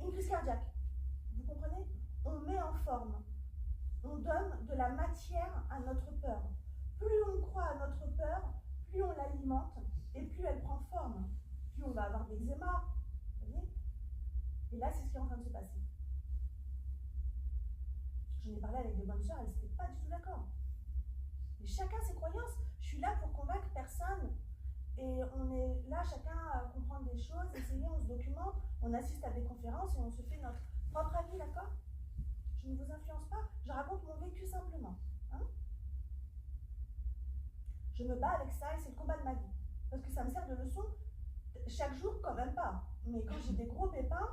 une crise cardiaque. Vous comprenez? On met en forme. On donne de la matière à notre peur. Plus on croit à notre peur, plus on l'alimente et plus elle prend forme. Plus on va avoir d'eczéma. Vous voyez? Et là, c'est ce qui est en train de se passer. J'en ai parlé avec des bonnes sœurs, elles n'étaient pas du tout d'accord. Mais chacun ses croyances. Je suis là pour convaincre personne. Et on est là, chacun à comprendre des choses, essayer, on se documente, on assiste à des conférences et on se fait notre propre avis, d'accord? Je ne vous influence pas, je raconte mon vécu simplement. Hein? Je me bats avec ça et c'est le combat de ma vie. Parce que ça me sert de leçon chaque jour, quand même pas. Mais quand j'ai des gros pépins,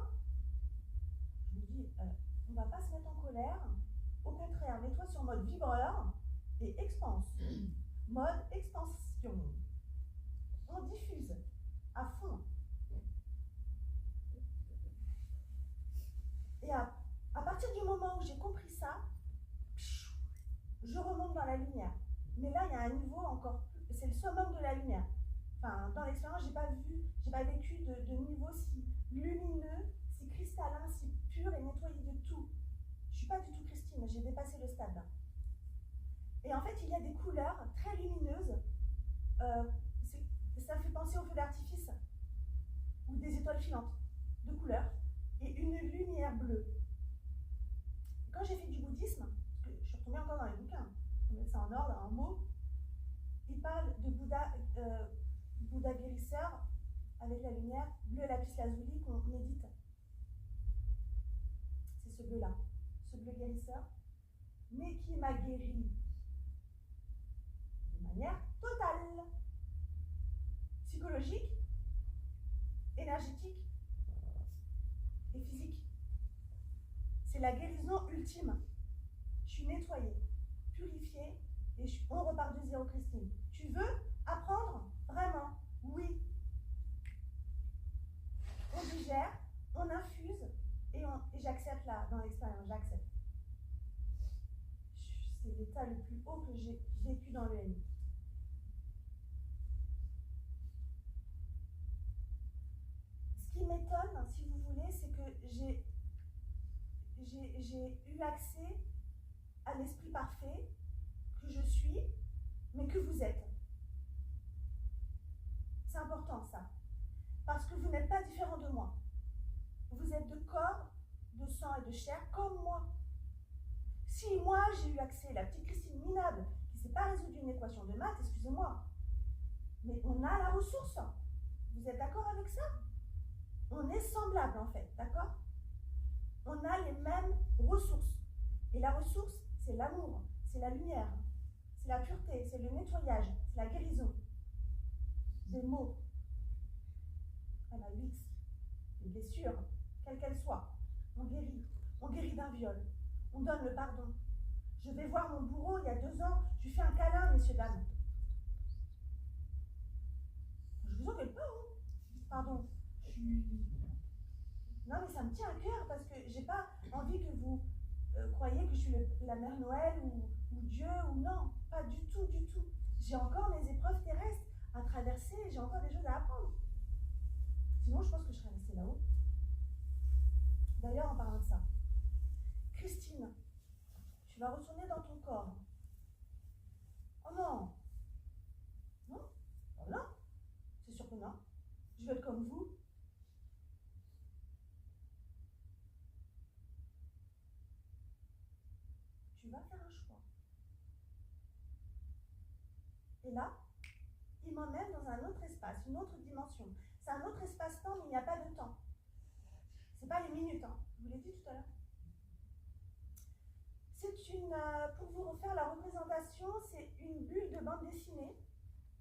je me dis, on ne va pas se mettre en colère. Au contraire, mets-toi sur mode vibreur et expanse. Mode expansion. On diffuse à fond. Et à partir du moment où j'ai compris ça, je remonte dans la lumière. Mais là, il y a un niveau encore plus, c'est le summum de la lumière. Enfin, dans l'expérience, j'ai pas vécu de niveau si lumineux, si cristallin, si pur et nettoyé de tout. Je suis pas du tout Christine, j'ai dépassé le stade là. Et en fait, il y a des couleurs très lumineuses. Ça fait penser aux feux d'artifice ou des étoiles filantes de couleurs et une lumière bleue. Quand j'ai fait du bouddhisme, parce que je suis retombée encore dans les bouquins, on met ça en ordre, en mots, il parle de Bouddha guérisseur avec la lumière bleu lapis lazuli qu'on médite. C'est ce bleu-là, ce bleu guérisseur, mais qui m'a guéri de manière totale. Psychologique, énergétique et physique. C'est la guérison ultime. Je suis nettoyée, purifiée et on repart de zéro, Christine. Tu veux apprendre? Vraiment? Oui. On digère, on infuse et j'accepte là, dans l'expérience, j'accepte. C'est l'état le plus haut que j'ai vécu dans le MI. Ce qui m'étonne, si vous voulez, c'est que j'ai eu accès à l'esprit parfait que je suis, mais que vous êtes. C'est important ça. Parce que vous n'êtes pas différent de moi. Vous êtes de corps, de sang et de chair comme moi. Si moi j'ai eu accès, la petite Christine minable, qui ne s'est pas résoudre une équation de maths, excusez-moi, mais on a la ressource. Vous êtes d'accord avec ça? On est semblables en fait, d'accord? On a les mêmes ressources. Et la ressource, c'est l'amour, c'est la lumière, c'est la pureté, c'est le nettoyage, c'est la guérison. des mots. MAUX, une blessure, quelle qu'elle soit. On guérit d'un viol, on donne le pardon. Je vais voir mon bourreau il y a 2 ans, je lui fais un câlin, messieurs, dames. Je vous engueule pas, hein. Pardon, je suis... Non, mais ça me tient à cœur parce que j'ai pas envie que vous croyez que je suis la Mère Noël ou Dieu ou non, pas du tout, du tout. J'ai encore mes épreuves terrestres à traverser, j'ai encore des choses à apprendre. Sinon, je pense que je serais restée là-haut. D'ailleurs, en parlant de ça, Christine, tu vas retourner dans ton corps. Oh non! Non? Oh non? C'est sûr que non. Je vais être comme vous. Tu vas faire un choix. Et là, il m'emmène dans un autre espace, une autre dimension. C'est un autre espace-temps, mais il n'y a pas de temps. C'est pas les minutes, hein. Je vous l'ai dit tout à l'heure. C'est une, pour vous refaire la représentation, c'est une bulle de bande dessinée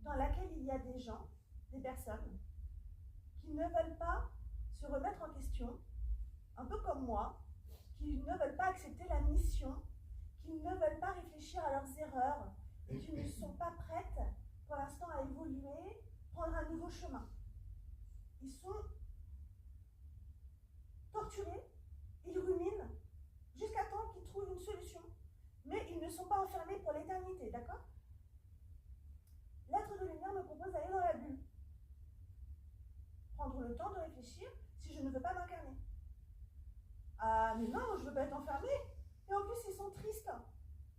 dans laquelle il y a des gens, des personnes, qui ne veulent pas se remettre en question, un peu comme moi, qui ne veulent pas accepter la mission, qui ne veulent pas réfléchir à leurs erreurs, et qui ne sont pas prêtes, pour l'instant, à évoluer, prendre un nouveau chemin. Ils sont torturés, ils ruminent, jusqu'à temps qu'ils trouvent une solution, mais ils ne sont pas enfermés pour l'éternité, d'accord? L'être de lumière me propose d'aller dans la bulle, prendre le temps de réfléchir si je ne veux pas m'incarner. Ah, mais non, je ne veux pas être enfermé. Et en plus, ils sont tristes.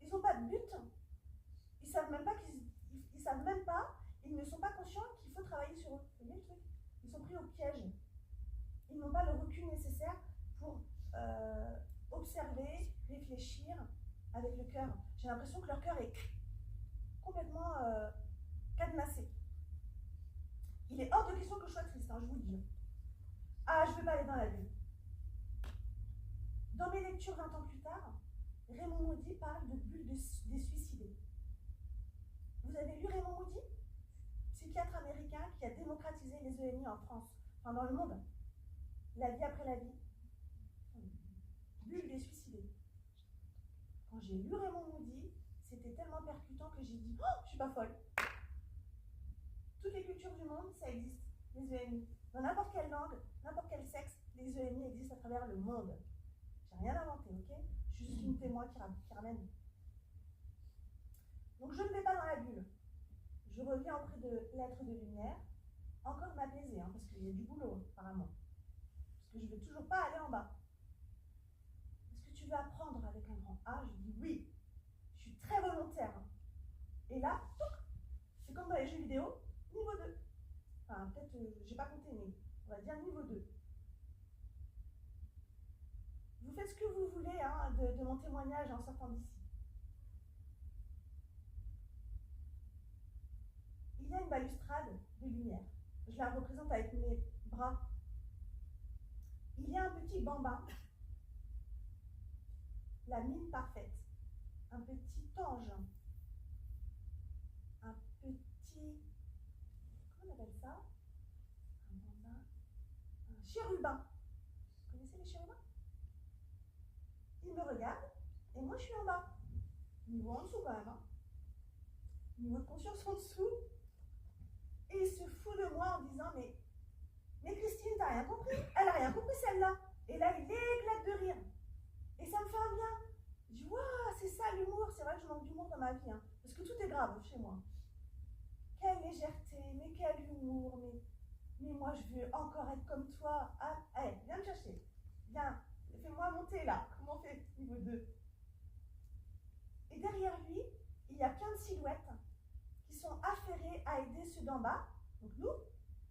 Ils n'ont pas de but. Ils ne savent même pas ils ne sont pas conscients qu'il faut travailler sur eux. C'est bien le truc. Ils sont pris au piège. Ils n'ont pas le recul nécessaire pour observer, réfléchir avec le cœur. J'ai l'impression que leur cœur est complètement cadenassé. Il est hors de question que je sois triste, hein, je vous le dis. Ah, je ne veux pas aller dans la bulle. Dans mes lectures 20 ans plus tard, Raymond Moody parle de bulles des suicidés. Vous avez lu Raymond Moody? Psychiatre américain qui a démocratisé les EMI en France, enfin dans le monde. La vie après la vie. Bulle des suicidés. Quand j'ai lu Raymond Moody, c'était tellement percutant que j'ai dit « Oh, je suis pas folle !» Toutes les cultures du monde, ça existe, les EMI. Dans n'importe quelle langue, n'importe quel sexe, les EMI existent à travers le monde. J'ai rien inventé, ok? Je suis juste une témoin qui ramène. Donc je ne vais pas dans la bulle. Je reviens auprès de l'être de lumière, encore m'apaiser, hein, parce qu'il y a du boulot, apparemment. Parce que je ne veux toujours pas aller en bas. Est-ce que tu veux apprendre avec un grand A? Je dis oui. Je suis très volontaire. Hein. Et là, c'est comme dans les jeux vidéo, niveau 2. Enfin, peut-être, j'ai pas compté, mais on va dire niveau 2. Vous faites ce que vous voulez hein, de mon témoignage en sortant d'ici. Il y a une balustrade de lumière. Je la représente avec mes bras. Il y a un petit bambin, la mine parfaite, un petit ange, un petit, comment on appelle ça? Un bambin, un chérubin. Vous connaissez les chérubins? Il me regarde et moi je suis en bas. Niveau en dessous quand même. Hein. Niveau de conscience en dessous. Et il se fout de moi en disant mais Christine, t'as rien compris? Elle a rien compris celle-là. Et là, il éclate de rire. Et ça me fait un bien. Je dis, waouh, c'est ça l'humour. C'est vrai que je manque d'humour dans ma vie. Hein, parce que tout est grave chez moi. Quelle légèreté, mais quel humour. Mais moi, je veux encore être comme toi. Ah, allez, viens me chercher. Viens, fais-moi monter là. Comment on fait niveau 2? Et derrière lui, il y a plein de silhouettes qui sont affairées à aider ceux d'en bas, donc nous,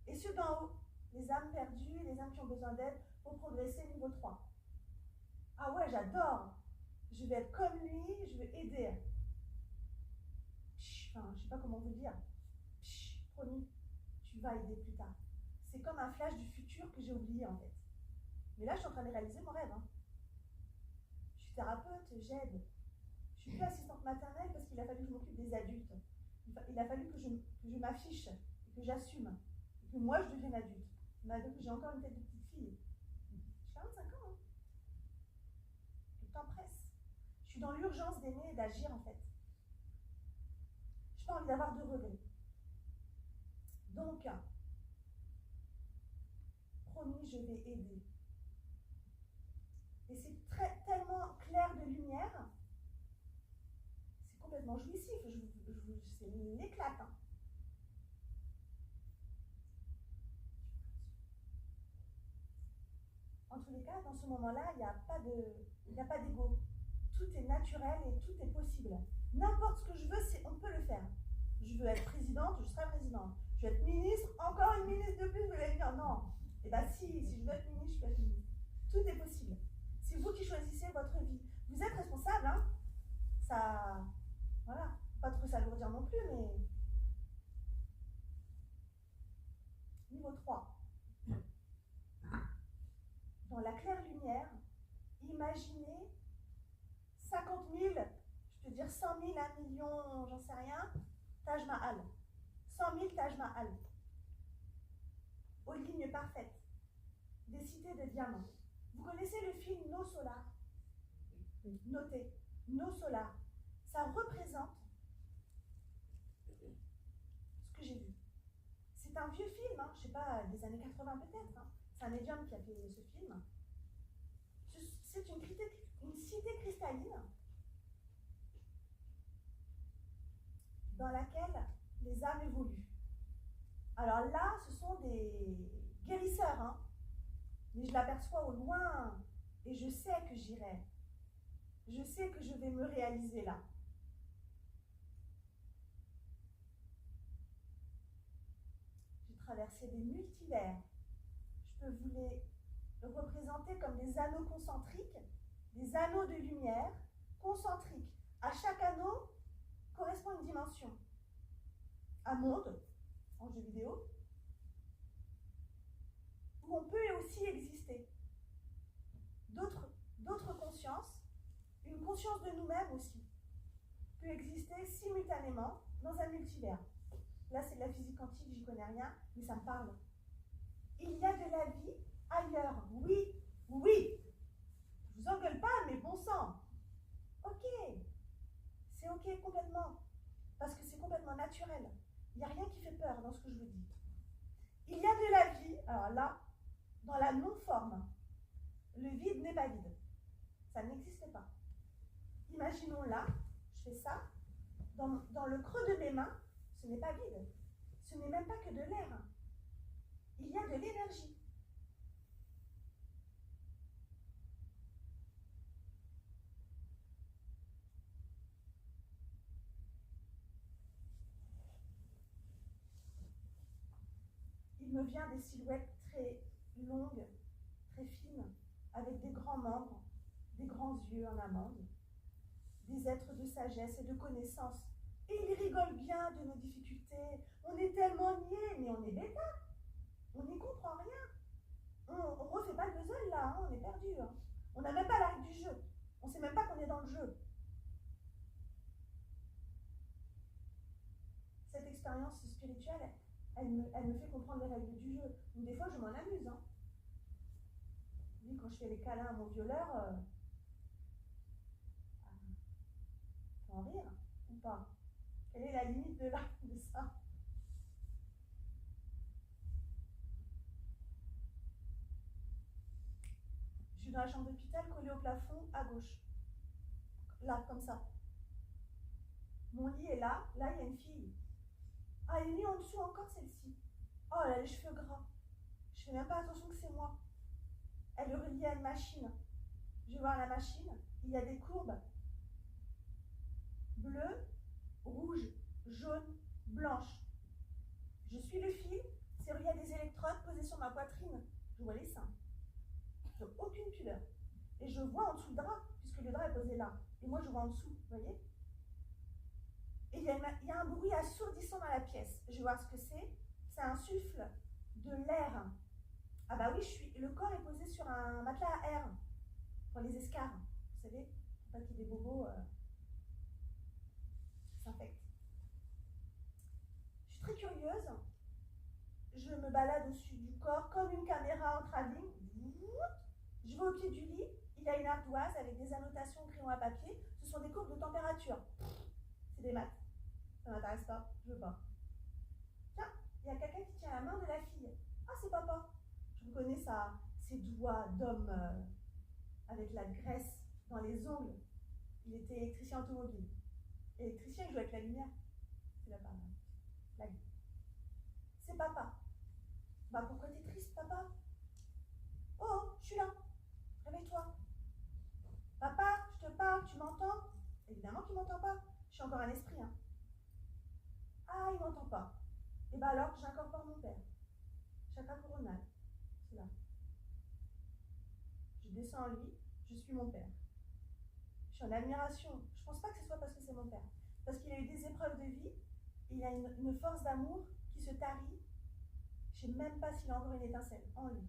et ceux d'en haut, les âmes perdues, les âmes qui ont besoin d'aide pour progresser niveau 3. Ah ouais, j'adore. Je vais être comme lui, je vais aider. Enfin, je ne sais pas comment vous dire. Promis, tu vas aider plus tard. C'est comme un flash du futur que j'ai oublié en fait. Mais là, je suis en train de réaliser mon rêve. Hein. Je suis thérapeute, j'aide. Je suis plus assistante maternelle parce qu'il a fallu que je m'occupe des adultes. Il a fallu que je m'affiche et que j'assume, et que moi je devienne adulte, malgré que j'ai encore une tête de petite fille. J'ai 45 ans, hein. Le temps presse. Je suis dans l'urgence d'aimer et d'agir en fait. Je n'ai pas envie d'avoir de regrets. Donc, promis, je vais aider. Et c'est tellement clair de lumière, c'est complètement jouissif, c'est l'éclate. Hein. En tous les cas, dans ce moment-là, il n'y a pas d'ego. Tout est naturel et tout est possible. N'importe ce que je veux, on peut le faire. Je veux être présidente, je serai présidente. Je veux être ministre, encore une ministre de plus, vous allez me dire non. Eh bien si je veux être ministre, je peux être ministre. Tout est possible. C'est vous qui choisissez votre vie. Vous êtes responsable, hein. Ça, voilà. Pas trop s'alourdir non plus, mais... Niveau 3. Dans la claire lumière, imaginez 50 000, je peux dire 100 000, 1 million, j'en sais rien, Taj Mahal. 100 000 Taj Mahal. Aux lignes parfaites. Des cités de diamants. Vous connaissez le film No Solar? Notez. No Solar. Ça représente ce que j'ai vu. C'est un vieux film, hein, je ne sais pas, des années 80 peut-être. Hein. C'est un médium qui a fait ce film. C'est une cité cristalline dans laquelle les âmes évoluent. Alors là, ce sont des guérisseurs, hein. Mais je l'aperçois au loin et je sais que j'irai. Je sais que je vais me réaliser là. J'ai traversé des multivers. Je peux vous les représenter comme des anneaux concentriques, des anneaux de lumière concentriques. À chaque anneau correspond une dimension. Un monde, en jeu vidéo, où on peut aussi exister. D'autres consciences, une conscience de nous-mêmes aussi, peut exister simultanément dans un multivers. Là, c'est de la physique quantique, j'y connais rien, mais ça me parle. Il y a de la vie ailleurs. Oui, oui. Je vous engueule pas, mais bon sang. Ok. C'est ok complètement. Parce que c'est complètement naturel. Il n'y a rien qui fait peur dans ce que je vous dis. Il y a de la vie, alors là, dans la non-forme. Le vide n'est pas vide. Ça n'existe pas. Imaginons là, je fais ça, dans le creux de mes mains, ce n'est pas vide. Ce n'est même pas que de l'air. Il y a de l'énergie. Il me vient des silhouettes très longues, très fines, avec des grands membres, des grands yeux en amande, des êtres de sagesse et de connaissance. Et ils rigolent bien de nos difficultés. On est tellement niais, mais on est bêta. On n'y comprend rien. On ne refait pas le puzzle là, hein, on est perdu. Hein. On n'a même pas la règle du jeu. On ne sait même pas qu'on est dans le jeu. Cette expérience spirituelle, elle me fait comprendre les règles du jeu. Donc des fois, je m'en amuse. Hein. Oui, quand je fais les câlins à mon violeur, faut en rire ou pas? Quelle est la limite de ça? Je suis dans la chambre d'hôpital, collée au plafond, à gauche. Là, comme ça. Mon lit est là. Là, il y a une fille. Ah, elle est mise en dessous encore, celle-ci. Oh, elle a les cheveux gras. Je fais même pas attention que c'est moi. Elle est reliée à une machine. Je vais voir la machine. Il y a des courbes. Bleu, rouge, jaune, blanche. Je suis le fil. C'est relié à des électrodes posées sur ma poitrine. Je vois les seins. Je n'ai aucune pudeur. Et je vois en dessous le drap, puisque le drap est posé là. Et moi, je vois en dessous, vous voyez? Et il y a un bruit assourdissant dans la pièce. Je vais voir ce que c'est. C'est un souffle de l'air. Ah bah oui, le corps est posé sur un matelas à air. Pour les escarres, vous savez, pour pas qu'il y ait des bobos s'infectent. Je suis très curieuse. me balade au-dessus du corps comme une caméra en travelling. Je vais au pied du lit, il y a une ardoise avec des annotations crayon à papier. Ce sont des courbes de température. C'est des maths. Ça m'intéresse pas, je veux pas. Tiens, il y a quelqu'un qui tient la main de la fille. Ah, c'est papa. Je reconnais ses doigts d'homme avec la graisse dans les ongles. Il était électricien automobile. Électricien, il joue avec la lumière. C'est la blague. C'est papa. Bah pourquoi t'es triste, papa? Oh, je suis là. Réveille-toi. Papa, je te parle, tu m'entends? Évidemment qu'il m'entend pas. Je suis encore un esprit, hein. Ah, il m'entend pas. Et bah alors, j'incorpore mon père. Chakra coronal. C'est là. Je descends en lui, je suis mon père. Je suis en admiration. Je pense pas que ce soit parce que c'est mon père. Parce qu'il a eu des épreuves de vie, il a une force d'amour qui se tarit. Je ne sais même pas s'il a encore une étincelle en lui.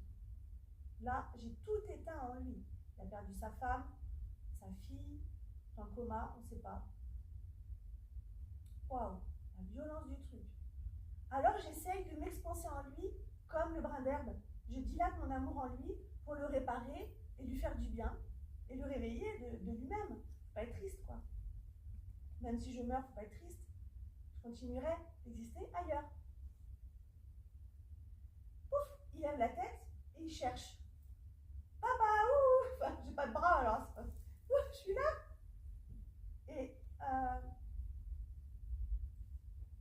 Là, j'ai tout éteint en lui. Il a perdu sa femme, sa fille, dans le coma, on ne sait pas. Waouh, la violence du truc. Alors j'essaye de m'expanser en lui comme le brin d'herbe. Je dilate mon amour en lui pour le réparer et lui faire du bien et le réveiller de lui-même. Faut pas être triste, quoi. Même si je meurs, faut pas être triste. Je continuerai d'exister ailleurs. Pouf, il lève la tête et il cherche. Papa, ouf, enfin, j'ai pas de bras alors. Ouf, je suis là. Et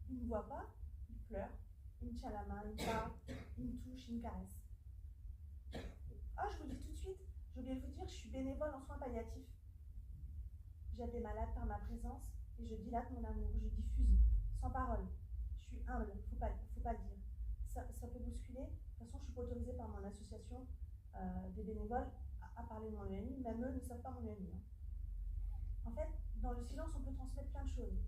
il ne me voit pas, il pleure, il me tient la main, il me parle, il me touche, il me caresse. Ah, je vous le dis tout de suite, j'ai oublié de vous dire, je suis bénévole en soins palliatifs. J'aide des malades par ma présence et je dilate mon amour, je diffuse, sans parole. Je suis humble, faut pas le dire. Ça peut bousculer. De toute façon, je suis pas autorisée par mon association des bénévoles à parler de mon ennemi, même eux ne savent pas mon ennemi. Hein. En fait, dans le silence, on peut transmettre plein de choses.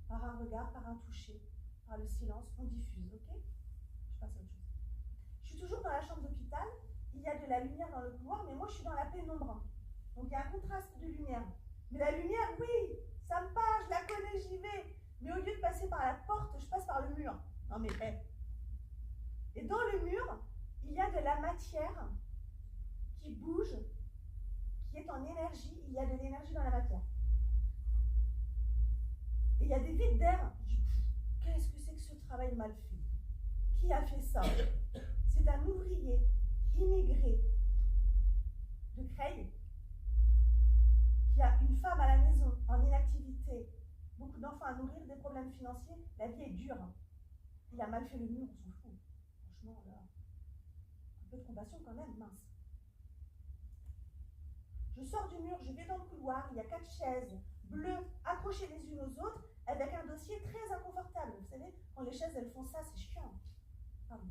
Par un regard, par un toucher, par le silence, on diffuse, ok? Je passe à autre chose. Je suis toujours dans la chambre d'hôpital, il y a de la lumière dans le couloir, mais moi je suis dans la pénombre. Donc il y a un contraste de lumière. Mais la lumière, oui, ça me parle, je la connais, j'y vais. Mais au lieu de passer par la porte, je passe par le mur. Non mais, Et dans le mur, il y a de la matière qui bouge, qui est en énergie, il y a de l'énergie dans la matière. Et il y a des vides d'air. Qu'est-ce que c'est que ce travail mal fait? Qui a fait ça? C'est un ouvrier immigré de Creil qui a une femme à la maison en inactivité, beaucoup d'enfants à nourrir, des problèmes financiers. La vie est dure. Il a mal fait le mur, on s'en fout. Franchement, là, un peu de compassion quand même, mince. Je sors du mur, je vais dans le couloir, il y a 4 chaises bleues accrochées les unes aux autres avec un dossier très inconfortable. Vous savez, quand les chaises elles font ça, c'est chiant. Pardon.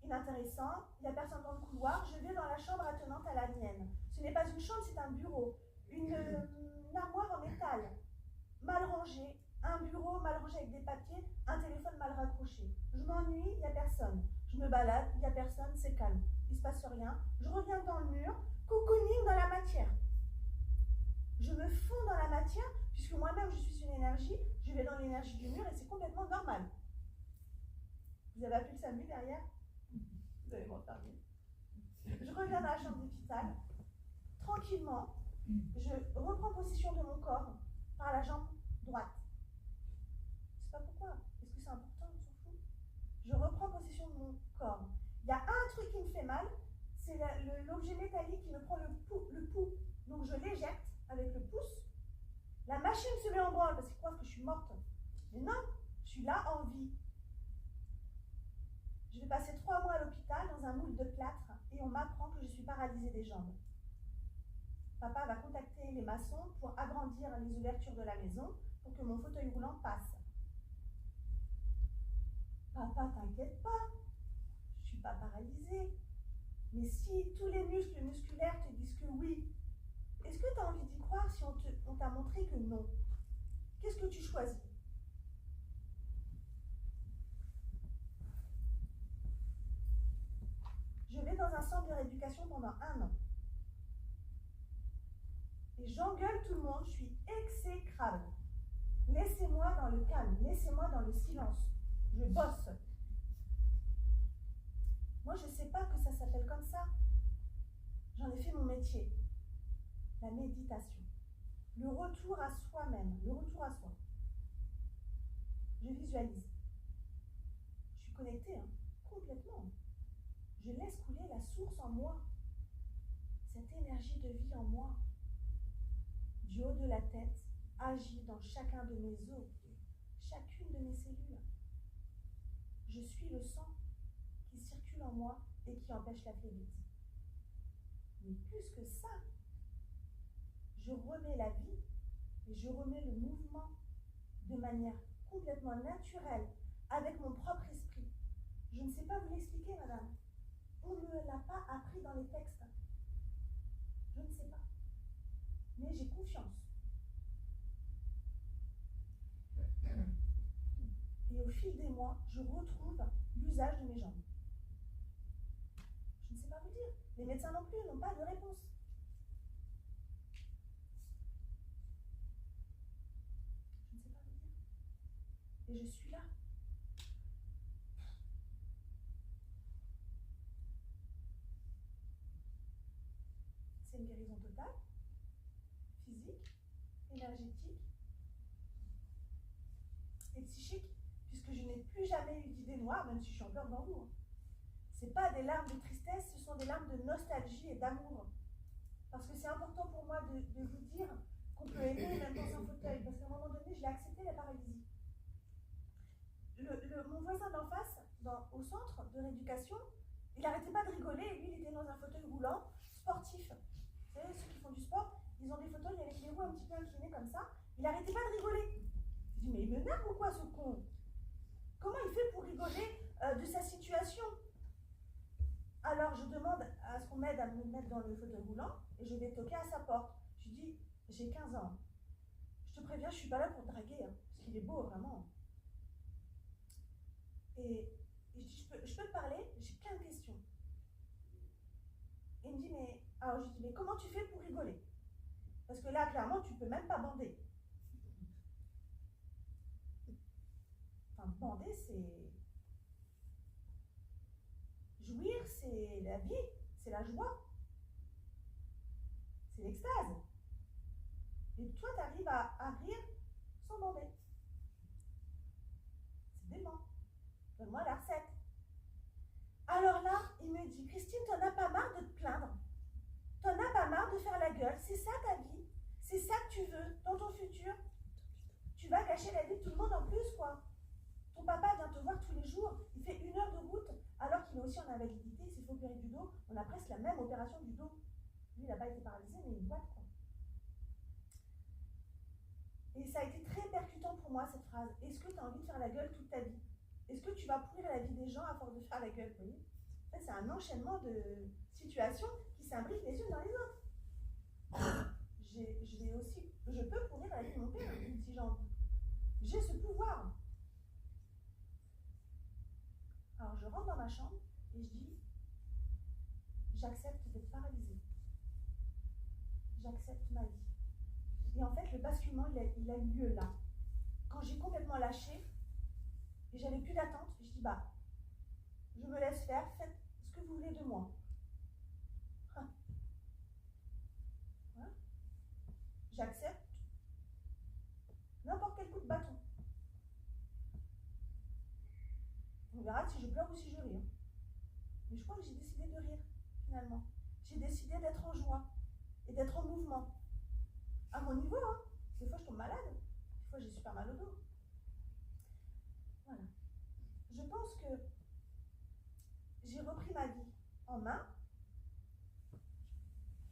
Inintéressant, il n'y a personne dans le couloir, je vais dans la chambre attenante à la mienne. Ce n'est pas une chambre, c'est un bureau. Une armoire en métal, mal rangée, un bureau mal rangé avec des papiers, un téléphone mal raccroché. Je m'ennuie, il n'y a personne. Je me balade, il n'y a personne, c'est calme. Il ne se passe rien. Je reviens dans le mur, cocooning dans la matière. Je me fonds dans la matière, puisque moi-même je suis une énergie, je vais dans l'énergie du mur et c'est complètement normal. Vous avez appelé le SAMU derrière? Vous allez m'en parler. Je reviens dans la chambre d'hôpital, tranquillement, je reprends possession de mon corps par la jambe droite. Je ne sais pas pourquoi, est-ce que c'est important, on s'en fout. Je reprends possession de mon corps. Il y a un truc qui me fait mal, c'est l'objet métallique qui me prend le pouls. Donc je l'éjecte avec le pouce. La machine se met en branle parce qu'ils croient que je suis morte. Mais non, je suis là en vie. Je vais passer 3 mois à l'hôpital dans un moule de plâtre et on m'apprend que je suis paralysée des jambes. Papa va contacter les maçons pour agrandir les ouvertures de la maison pour que mon fauteuil roulant passe. Papa, t'inquiète pas, je ne suis pas paralysée. Mais si tous les muscles musculaires te disent que oui, est-ce que tu as envie d'y croire si on t'a montré que non? Qu'est-ce que tu choisis? Je vais dans un centre de rééducation pendant 1 an. Et j'engueule tout le monde, je suis exécrable. Laissez-moi dans le calme, laissez-moi dans le silence. Je bosse. Moi, je ne sais pas que ça s'appelle comme ça. J'en ai fait mon métier. La méditation. Le retour à soi-même, le retour à soi. Je visualise. Je suis connectée, hein, complètement. Je laisse couler la source en moi. Cette énergie de vie en moi, du haut de la tête, agit dans chacun de mes os, chacune de mes cellules. Je suis le sang qui circule en moi et qui empêche la phlébite. Mais plus que ça, je remets la vie et je remets le mouvement de manière complètement naturelle, avec mon propre esprit. Je ne sais pas vous l'expliquer, madame. On ne me l'a pas appris dans les textes. Je ne sais pas. Mais j'ai confiance. Et au fil des mois, je retrouve l'usage de mes jambes. Je ne sais pas vous dire. Les médecins non plus n'ont pas de réponse. Je ne sais pas vous dire. Et je suis là. C'est une guérison totale, physique, énergétique et psychique, puisque je n'ai plus jamais eu d'idées noires, même si je suis encore dans vous. Ce n'est pas des larmes de tristesse, ce sont des larmes de nostalgie et d'amour. Parce que c'est important pour moi de vous dire qu'on peut aimer même dans un fauteuil, parce qu'à un moment donné, je l'ai accepté, la paralysie. Mon voisin d'en face, au centre de rééducation, il n'arrêtait pas de rigoler, et lui, il était dans un fauteuil roulant, sportif. Vous savez, ceux qui font du sport, ils ont des fauteuils avec les roues un petit peu inclinées comme ça. Il n'arrêtait pas de rigoler. Je dis, mais il m'énerve ou quoi, ce con? Comment il fait pour rigoler de sa situation? Alors, je demande à ce qu'on m'aide à me mettre dans le fauteuil roulant, et je vais toquer à sa porte. Je lui dis, j'ai 15 ans. Je te préviens, je ne suis pas là pour te draguer, hein, parce qu'il est beau, vraiment. Et je dis, je peux te parler? J'ai plein de questions. Et il me dit, mais... Alors, je lui dis, mais comment tu fais pour rigoler? Parce que là, clairement, tu ne peux même pas bander. Enfin, bander, c'est... Jouir, c'est la vie, c'est la joie. C'est l'extase. Et toi, tu arrives à rire sans bander. C'est dément. Donne-moi la recette. Alors là, il me dit, Christine, t'en as pas marre de te plaindre? T'en as pas marre de faire la gueule? C'est ça ta vie? C'est ça que tu veux dans ton futur? Tu vas gâcher la vie de tout le monde en plus, quoi. Ton papa vient te voir tous les jours, il fait 1 heure de route, alors qu'il est aussi en invalidité, il s'est fait opérer du dos. On a presque la même opération du dos. Lui, il n'a pas été paralysé, mais une boîte, quoi. Et ça a été très percutant pour moi, cette phrase. Est-ce que tu as envie de faire la gueule toute ta vie? Est-ce que tu vas pourrir la vie des gens à force de faire la gueule, vous voyez? En fait, c'est un enchaînement de situations qui s'imbriquent les unes dans les autres. Je peux pourrir la vie de mon père, si j'ai envie. J'ai ce pouvoir. Alors, je rentre dans ma chambre et je dis, j'accepte d'être paralysée. J'accepte ma vie. Et en fait, le basculement, il a eu lieu là. Quand j'ai complètement lâché, et j'avais plus d'attente, je dis, bah, je me laisse faire, faites ce que vous voulez de moi. Hein. Voilà. J'accepte n'importe quel coup de bâton. On verra si je pleure ou si je ris. Mais je crois que j'ai décidé de rire, finalement. J'ai décidé d'être en joie et d'être en mouvement. À mon niveau, hein. Des fois, je tombe malade. Des fois, j'ai super mal au dos. Voilà. Je pense que j'ai repris ma vie en main.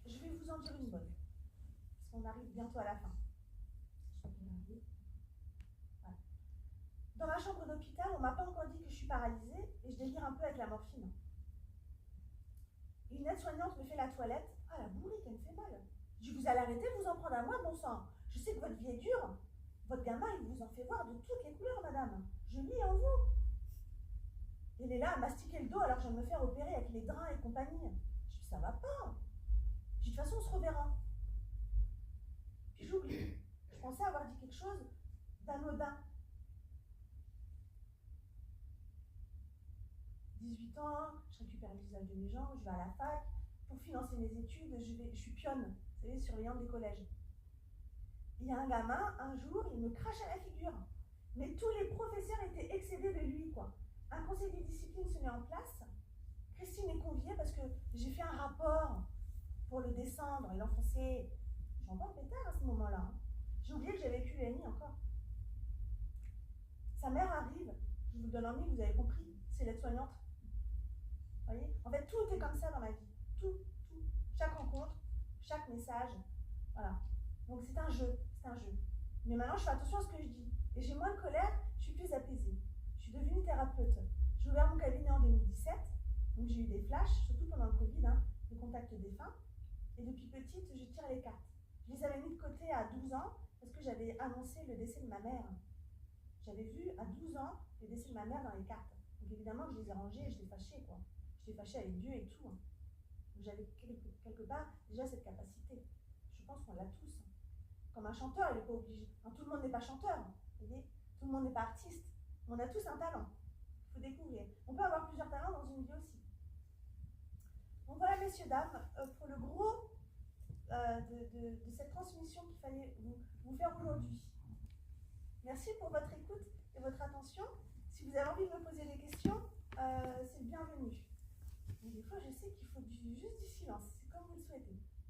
Je vais vous en dire une bonne. Parce qu'on arrive bientôt à la fin. Voilà. Dans ma chambre d'hôpital, on ne m'a pas encore dit que je suis paralysée et je délire un peu avec la morphine. Une aide-soignante me fait la toilette. Ah, la bourrique, elle me fait mal. Je dis, vous allez arrêter de vous en prendre à moi, bon sang. Je sais que votre vie est dure. Votre gamin, il vous en fait voir de toutes les couleurs, madame. Je lis en vous. Elle est là à mastiquer le dos alors que je viens de me faire opérer avec les drains et compagnie. Je dis, ça va pas. Je dis, de toute façon, on se reverra. Puis j'oublie. Je pensais avoir dit quelque chose d'anodin. 18 18 ans, je récupère le visage de mes jambes, je vais à la fac. Pour financer mes études, je suis pionne, vous savez, surveillante des collèges. Il y a un gamin, un jour, il me crache à la figure. Mais tous les professeurs étaient excédés de lui, quoi. Un conseil de discipline se met en place. Christine est conviée parce que j'ai fait un rapport pour le descendre et l'enfoncer. J'en parle pétard à ce moment-là. Hein. J'ai oublié que j'avais QMI encore. Sa mère arrive, je vous le donne en mille, vous avez compris, c'est l'aide-soignante. Vous voyez? En fait, tout est comme ça dans ma vie. Tout. Chaque rencontre, chaque message. Voilà. Donc c'est un jeu, Mais maintenant, je fais attention à ce que je dis. Et j'ai moins de colère, je suis plus apaisée. Je suis devenue thérapeute. J'ai ouvert mon cabinet en 2017, donc j'ai eu des flashs, surtout pendant le Covid, hein, de contact défunt. Et depuis petite, je tire les cartes. Je les avais mis de côté à 12 ans, parce que j'avais annoncé le décès de ma mère. J'avais vu à 12 ans le décès de ma mère dans les cartes. Donc évidemment, je les ai rangées et j'étais fâchée, quoi. J'étais fâchée avec Dieu et tout. Hein. Donc j'avais quelque part déjà cette capacité. Je pense qu'on l'a tous. Comme un chanteur, il n'est pas obligé. Enfin, tout le monde n'est pas chanteur, vous voyez. Tout le monde n'est pas artiste. On a tous un talent. Il faut découvrir. On peut avoir plusieurs talents dans une vie aussi. Donc voilà, messieurs, dames, pour le gros de cette transmission qu'il fallait vous faire aujourd'hui. Merci pour votre écoute et votre attention. Si vous avez envie de me poser des questions, c'est le bienvenu. Mais des fois, je sais qu'il faut juste du silence. C'est comme vous le souhaitez.